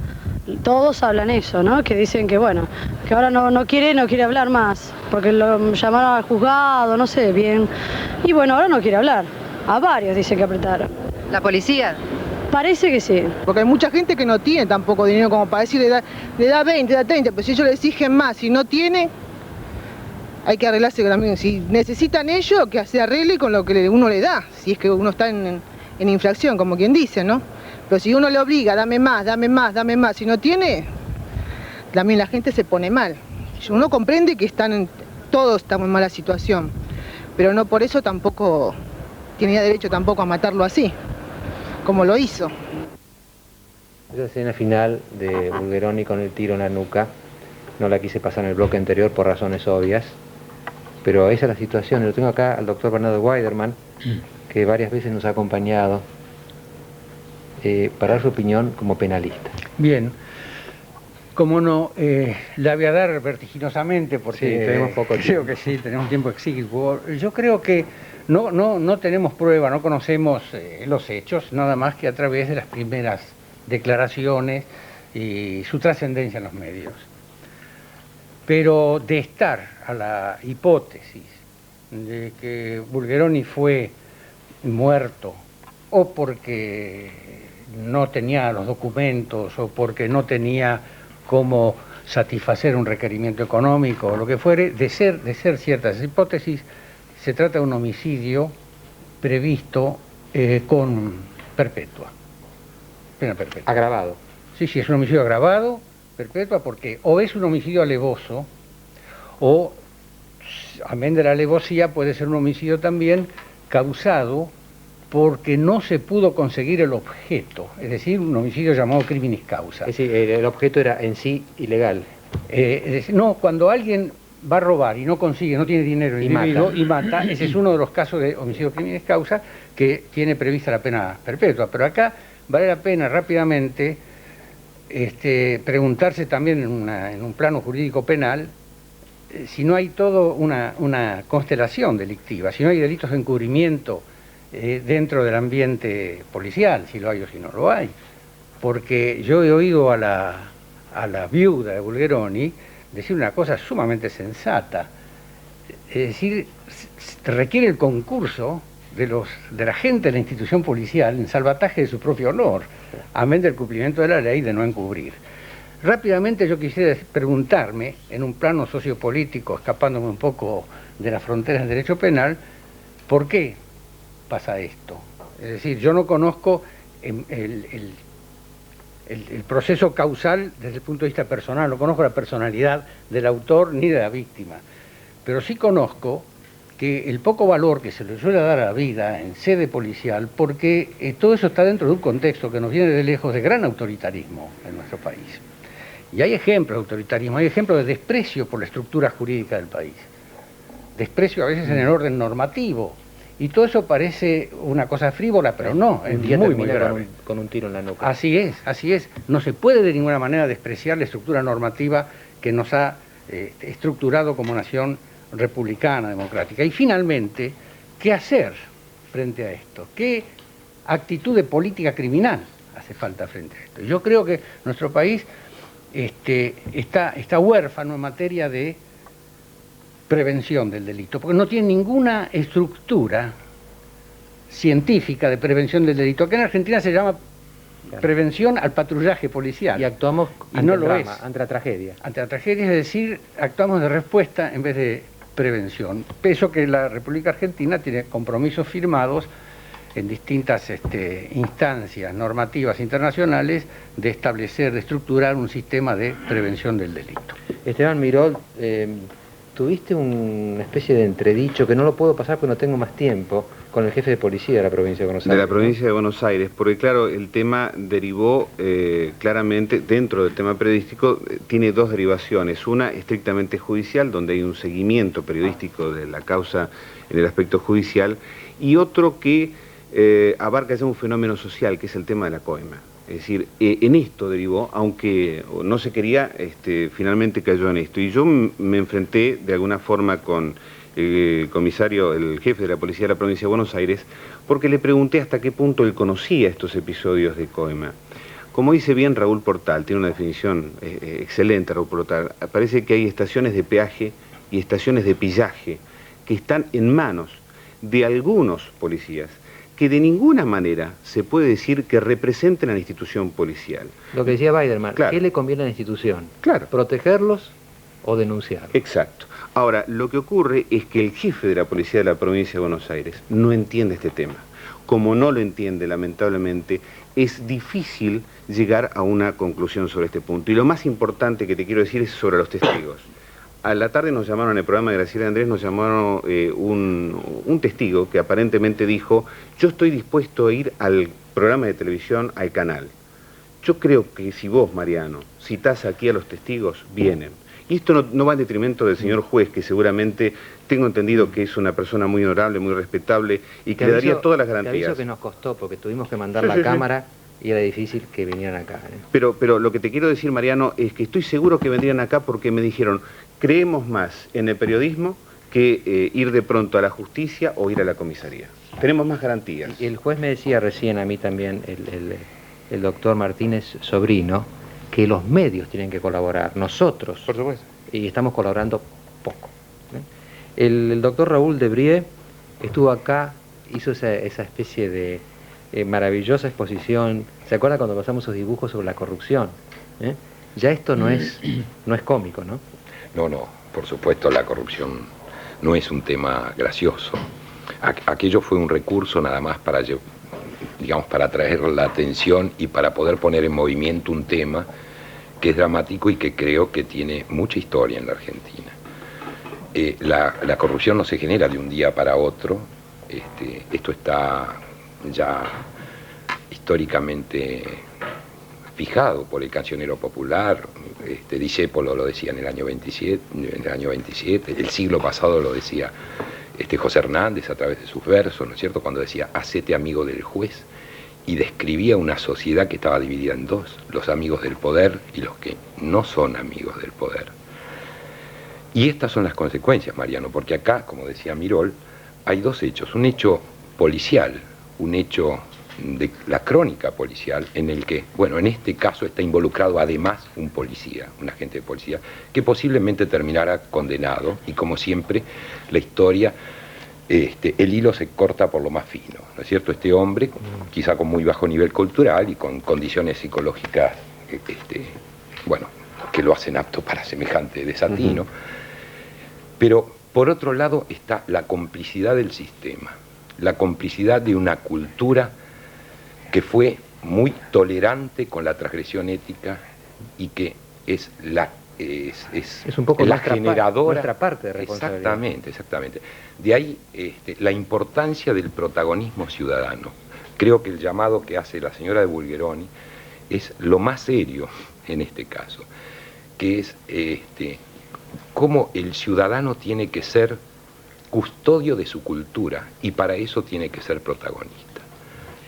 Todos hablan eso, ¿no? Que dicen que bueno, que ahora no quiere hablar más, porque lo llamaron al juzgado, no sé bien. Y bueno, ahora no quiere hablar. A varios dicen que apretaron. ¿La policía? Parece que sí. Porque hay mucha gente que no tiene tampoco dinero como para decir, le da 20, le da 30, pero si ellos le exigen más, si no tiene, hay que arreglarse también. Si necesitan ellos, que se arregle con lo que uno le da, si es que uno está en infracción, como quien dice, ¿no? Pero si uno le obliga, dame más, dame más, dame más, si no tiene, también la gente se pone mal. Uno comprende que todos estamos en mala situación, pero no por eso tampoco tenía derecho tampoco a matarlo así, como lo hizo. Esa escena final de Bulgeroni con el tiro en la nuca, no la quise pasar en el bloque anterior por razones obvias, pero esa es la situación. Lo tengo acá al doctor Bernardo Weiderman, que varias veces nos ha acompañado para dar su opinión como penalista. Bien, como no, la voy a dar vertiginosamente porque sí, tenemos poco tiempo. Creo que sí, tenemos tiempo exiguo. Yo creo que no tenemos prueba, no conocemos los hechos, nada más que a través de las primeras declaraciones y su trascendencia en los medios. Pero de estar a la hipótesis de que Bulgeroni fue muerto o porque no tenía los documentos o porque no tenía cómo satisfacer un requerimiento económico o lo que fuere, de ser ciertas hipótesis, se trata de un homicidio previsto con perpetua, pena perpetua. Agravado. Sí, es un homicidio agravado, perpetua, porque o es un homicidio alevoso o, amén de la alevosía, puede ser un homicidio también causado porque no se pudo conseguir el objeto, es decir, un homicidio llamado criminis causa. Es decir, el objeto era en sí ilegal. No, cuando alguien va a robar y no consigue, no tiene dinero el individuo y mata, ese es uno de los casos de homicidio criminis causa que tiene prevista la pena perpetua. Pero acá vale la pena rápidamente preguntarse también en un plano jurídico penal si no hay todo una constelación delictiva, si no hay delitos de encubrimiento dentro del ambiente policial, si lo hay o si no lo hay. Porque yo he oído a la viuda de Bulgeroni decir una cosa sumamente sensata. Es decir, requiere el concurso de la gente de la institución policial en salvataje de su propio honor, amén del cumplimiento de la ley de no encubrir. Rápidamente yo quisiera preguntarme, en un plano sociopolítico, escapándome un poco de las fronteras del derecho penal, ¿por qué pasa esto? Es decir, yo no conozco el proceso causal desde el punto de vista personal, no conozco la personalidad del autor ni de la víctima, pero sí conozco que el poco valor que se le suele dar a la vida en sede policial, porque todo eso está dentro de un contexto que nos viene de lejos de gran autoritarismo en nuestro país. Y hay ejemplos de autoritarismo, hay ejemplos de desprecio por la estructura jurídica del país, desprecio a veces en el orden normativo, y todo eso parece una cosa frívola, pero no, es muy grave. Con un tiro en la nuca. Así es. No se puede de ninguna manera despreciar la estructura normativa que nos ha estructurado como nación republicana, democrática. Y finalmente, ¿qué hacer frente a esto? ¿Qué actitud de política criminal hace falta frente a esto? Yo creo que nuestro país está huérfano en materia de prevención del delito, porque no tiene ninguna estructura científica de prevención del delito, que en Argentina se llama prevención al patrullaje policial. Y actuamos ante el drama, ante la tragedia. Ante la tragedia, es decir, actuamos de respuesta en vez de prevención. Eso que la República Argentina tiene compromisos firmados en distintas instancias normativas internacionales de establecer, de estructurar un sistema de prevención del delito. Esteban Miró tuviste una especie de entredicho que no lo puedo pasar porque no tengo más tiempo con el jefe de policía de la provincia de Buenos Aires. De la provincia de Buenos Aires, porque claro, el tema derivó claramente, dentro del tema periodístico, tiene dos derivaciones. Una estrictamente judicial, donde hay un seguimiento periodístico de la causa en el aspecto judicial, y otro que abarca ya un fenómeno social, que es el tema de la coima. Es decir, en esto derivó, aunque no se quería, finalmente cayó en esto. Y yo me enfrenté de alguna forma con el comisario, el jefe de la policía de la provincia de Buenos Aires, porque le pregunté hasta qué punto él conocía estos episodios de coima. Como dice bien Raúl Portal, tiene una definición excelente Raúl Portal, parece que hay estaciones de peaje y estaciones de pillaje que están en manos de algunos policías, que de ninguna manera se puede decir que representen a la institución policial. Lo que decía Biderman, claro. ¿Qué le conviene a la institución? Claro. ¿Protegerlos o denunciarlos? Exacto. Ahora, lo que ocurre es que el jefe de la policía de la provincia de Buenos Aires no entiende este tema. Como no lo entiende, lamentablemente, es difícil llegar a una conclusión sobre este punto. Y lo más importante que te quiero decir es sobre los testigos. A la tarde nos llamaron, en el programa de Graciela Andrés, nos llamaron un testigo que aparentemente dijo: yo estoy dispuesto a ir al programa de televisión, al canal. Yo creo que si vos, Mariano, citás aquí a los testigos, vienen. Y esto no va en detrimento del señor juez, que seguramente tengo entendido que es una persona muy honorable, muy respetable, y que le daría todas las garantías. Te aviso que nos costó, porque tuvimos que mandar la cámara y era difícil que vinieran acá. Pero lo que te quiero decir, Mariano, es que estoy seguro que vendrían acá porque me dijeron: creemos más en el periodismo que ir de pronto a la justicia o ir a la comisaría. Tenemos más garantías. Y el juez me decía recién a mí también, el doctor Martínez Sobrino, que los medios tienen que colaborar, nosotros. Por supuesto. Y estamos colaborando poco. El doctor Raúl Debrié estuvo acá, hizo esa especie de maravillosa exposición. ¿Se acuerda cuando pasamos sus dibujos sobre la corrupción? Ya esto no es cómico, ¿no? No, por supuesto la corrupción no es un tema gracioso. Aquello fue un recurso nada más para, digamos, para atraer la atención y para poder poner en movimiento un tema que es dramático y que creo que tiene mucha historia en la Argentina. La corrupción no se genera de un día para otro. Esto está ya históricamente fijado por el cancionero popular. Discépolo lo decía en el año 27, el siglo pasado lo decía José Hernández a través de sus versos, ¿no es cierto?, cuando decía: hacete amigo del juez, y describía una sociedad que estaba dividida en dos: los amigos del poder y los que no son amigos del poder. Y estas son las consecuencias, Mariano, porque acá, como decía Mirol, hay dos hechos: un hecho policial, un hecho de la crónica policial, en el que, bueno, en este caso está involucrado además un policía, un agente de policía, que posiblemente terminara condenado, y como siempre, la historia, el hilo se corta por lo más fino, ¿no es cierto? Este hombre, quizá con muy bajo nivel cultural y con condiciones psicológicas, bueno, que lo hacen apto para semejante desatino, pero por otro lado está la complicidad del sistema, la complicidad de una cultura que fue muy tolerante con la transgresión ética y que es un poco la nuestra generadora. Nuestra parte de responsabilidad. Exactamente. De ahí la importancia del protagonismo ciudadano. Creo que el llamado que hace la señora de Bulgeroni es lo más serio en este caso, que es cómo el ciudadano tiene que ser custodio de su cultura y para eso tiene que ser protagonista.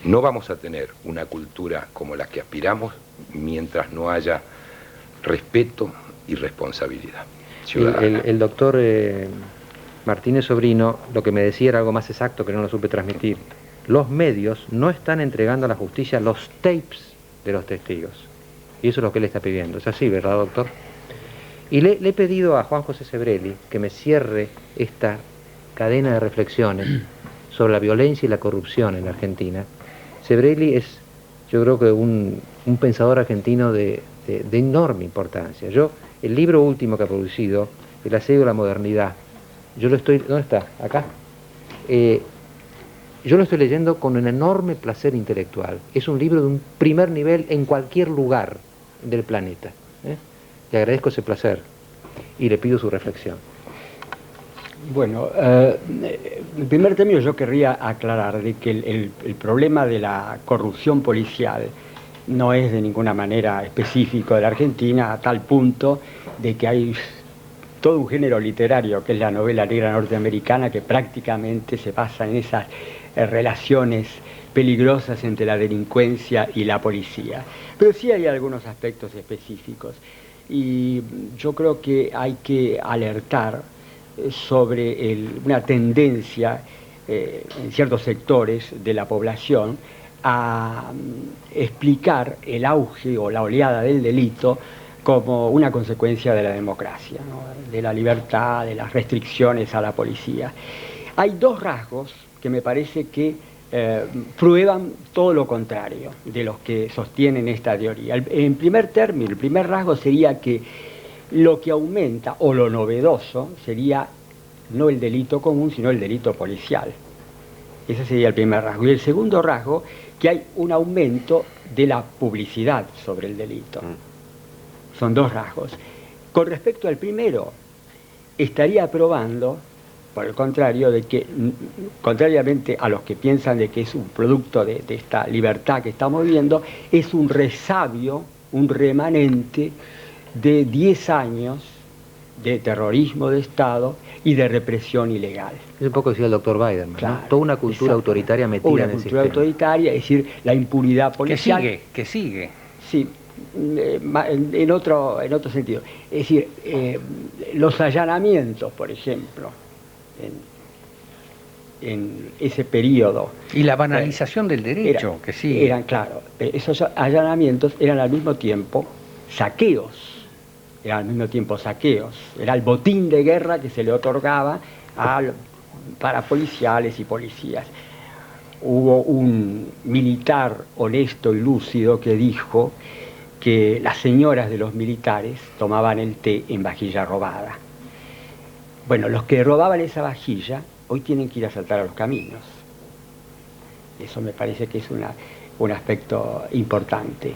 No vamos a tener una cultura como la que aspiramos mientras no haya respeto y responsabilidad ciudadana. El doctor Martínez Sobrino lo que me decía era algo más exacto que no lo supe transmitir. Los medios no están entregando a la justicia los tapes de los testigos. Y eso es lo que él está pidiendo. Es así, ¿verdad, doctor? Y le he pedido a Juan José Sebrelli que me cierre esta cadena de reflexiones sobre la violencia y la corrupción en la Argentina. Sebrelli es, yo creo que un pensador argentino de enorme importancia. El libro último que ha producido, El asedio a la modernidad, yo lo estoy... ¿Dónde está? ¿Acá? Yo lo estoy leyendo con un enorme placer intelectual. Es un libro de un primer nivel en cualquier lugar del planeta. Le agradezco ese placer y le pido su reflexión. Bueno, en primer término yo querría aclarar de que el problema de la corrupción policial no es de ninguna manera específico de la Argentina, a tal punto de que hay todo un género literario que es la novela negra norteamericana que prácticamente se basa en esas relaciones peligrosas entre la delincuencia y la policía. Pero sí hay algunos aspectos específicos y yo creo que hay que alertar sobre una tendencia en ciertos sectores de la población a explicar el auge o la oleada del delito como una consecuencia de la democracia, ¿no? De la libertad, de las restricciones a la policía. Hay dos rasgos que me parece que prueban todo lo contrario de los que sostienen esta teoría. En primer término, el primer rasgo sería que lo que aumenta, o lo novedoso, sería no el delito común, sino el delito policial. Ese sería el primer rasgo. Y el segundo rasgo, que hay un aumento de la publicidad sobre el delito. Son dos rasgos. Con respecto al primero, estaría probando, por el contrario, de que, contrariamente a los que piensan de que es un producto de esta libertad que estamos viviendo, es un resabio, un remanente de 10 años de terrorismo de Estado y de represión ilegal. Es un poco decía el doctor Biden, claro, ¿no? Toda una cultura autoritaria metida en el sistema. Una cultura autoritaria, es decir, la impunidad policial. Que sigue. Sí, en otro sentido. Es decir, los allanamientos, por ejemplo, en ese periodo. Y la banalización del derecho, que sigue. Eran, claro, esos allanamientos eran al mismo tiempo saqueos. Era al mismo tiempo saqueos, era el botín de guerra que se le otorgaba a parapoliciales y policías. Hubo un militar honesto y lúcido que dijo que las señoras de los militares tomaban el té en vajilla robada. Bueno, los que robaban esa vajilla hoy tienen que ir a saltar a los caminos. Eso me parece que es un aspecto importante.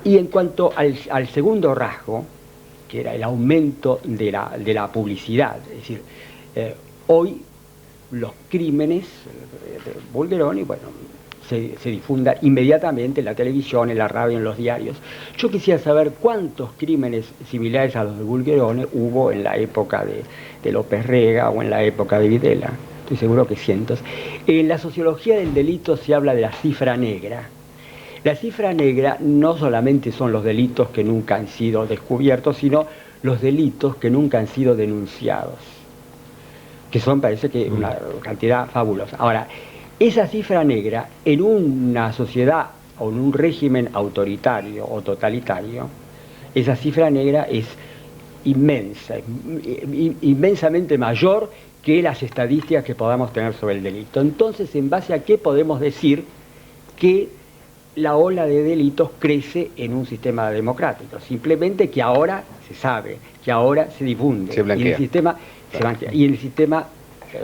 Y en cuanto al segundo rasgo, que era el aumento de la publicidad, es decir, hoy los crímenes de Bulgeroni, bueno, se difundan inmediatamente en la televisión, en la radio, en los diarios. Yo quisiera saber cuántos crímenes similares a los de Bulgeroni hubo en la época de López Rega o en la época de Videla. Estoy seguro que cientos. En la sociología del delito se habla de la cifra negra. La cifra negra no solamente son los delitos que nunca han sido descubiertos, sino los delitos que nunca han sido denunciados, que son, parece que, una cantidad fabulosa. Ahora, esa cifra negra, en una sociedad o en un régimen autoritario o totalitario, esa cifra negra es inmensa, inmensamente mayor que las estadísticas que podamos tener sobre el delito. Entonces, ¿en base a qué podemos decir que la ola de delitos crece en un sistema democrático? Simplemente que ahora se sabe, que ahora se difunde. Se blanquea. Y en el sistema, se blanquea. Y en el sistema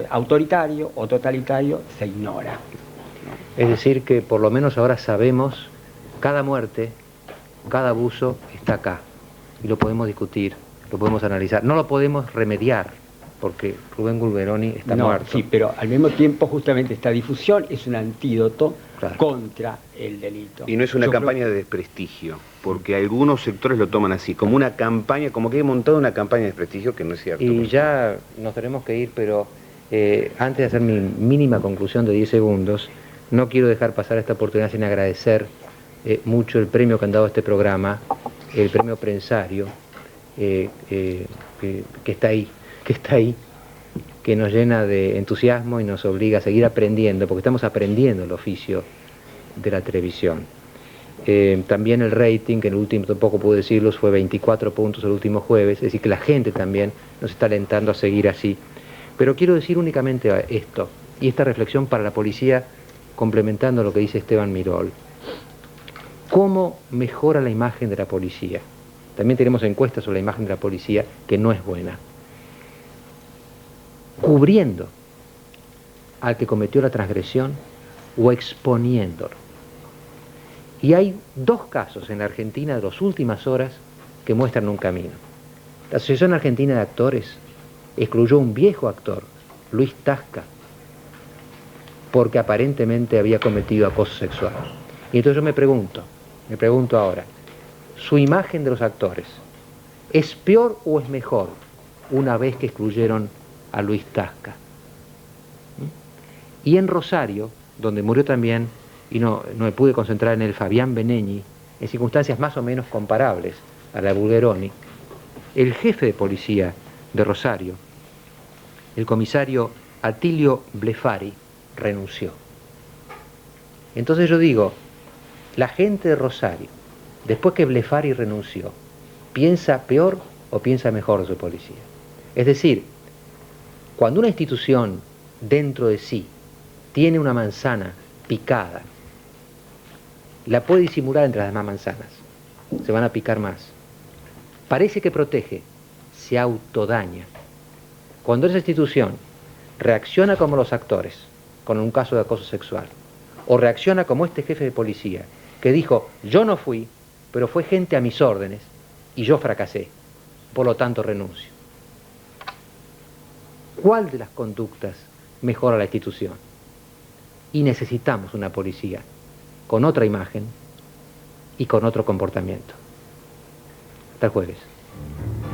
autoritario o totalitario se ignora. Es decir, que por lo menos ahora sabemos, cada muerte, cada abuso está acá. Y lo podemos discutir, lo podemos analizar. No lo podemos remediar, porque Rubén Bulgeroni está muerto. Sí, pero al mismo tiempo justamente esta difusión es un antídoto contra el delito. Y no es una campaña de desprestigio, porque algunos sectores lo toman así, como una campaña, como que he montado una campaña de desprestigio que no es cierto. Y ya nos tenemos que ir, pero antes de hacer mi mínima conclusión de 10 segundos, no quiero dejar pasar esta oportunidad sin agradecer mucho el premio que han dado a este programa, el premio Prensario, que está ahí, que nos llena de entusiasmo y nos obliga a seguir aprendiendo, porque estamos aprendiendo el oficio de la televisión. También el rating, que en el último, tampoco puedo decirlo, fue 24 puntos el último jueves, es decir, que la gente también nos está alentando a seguir así. Pero quiero decir únicamente esto, y esta reflexión para la policía, complementando lo que dice Esteban Mirol. ¿Cómo mejora la imagen de la policía? También tenemos encuestas sobre la imagen de la policía, que no es buena. Cubriendo al que cometió la transgresión o exponiéndolo. Y hay dos casos en la Argentina de las últimas horas que muestran un camino. La Asociación Argentina de Actores excluyó un viejo actor, Luis Tasca, porque aparentemente había cometido acoso sexual. Y entonces yo me pregunto ahora, ¿su imagen de los actores es peor o es mejor una vez que excluyeron a Luis Tasca? Y en Rosario, donde murió también, y no me pude concentrar en él, Fabián Benigni, en circunstancias más o menos comparables a la de Bulgeroni, el jefe de policía de Rosario, el comisario Atilio Blefari, renunció. Entonces yo digo, la gente de Rosario, después que Blefari renunció, ¿piensa peor o piensa mejor de su policía? Es decir, cuando una institución dentro de sí tiene una manzana picada, la puede disimular entre las demás manzanas, se van a picar más. Parece que protege, se autodaña. Cuando esa institución reacciona como los actores, con un caso de acoso sexual, o reacciona como este jefe de policía, que dijo, yo no fui, pero fue gente a mis órdenes, y yo fracasé, por lo tanto renuncio. ¿Cuál de las conductas mejora la institución? Y necesitamos una policía con otra imagen y con otro comportamiento. Hasta el jueves.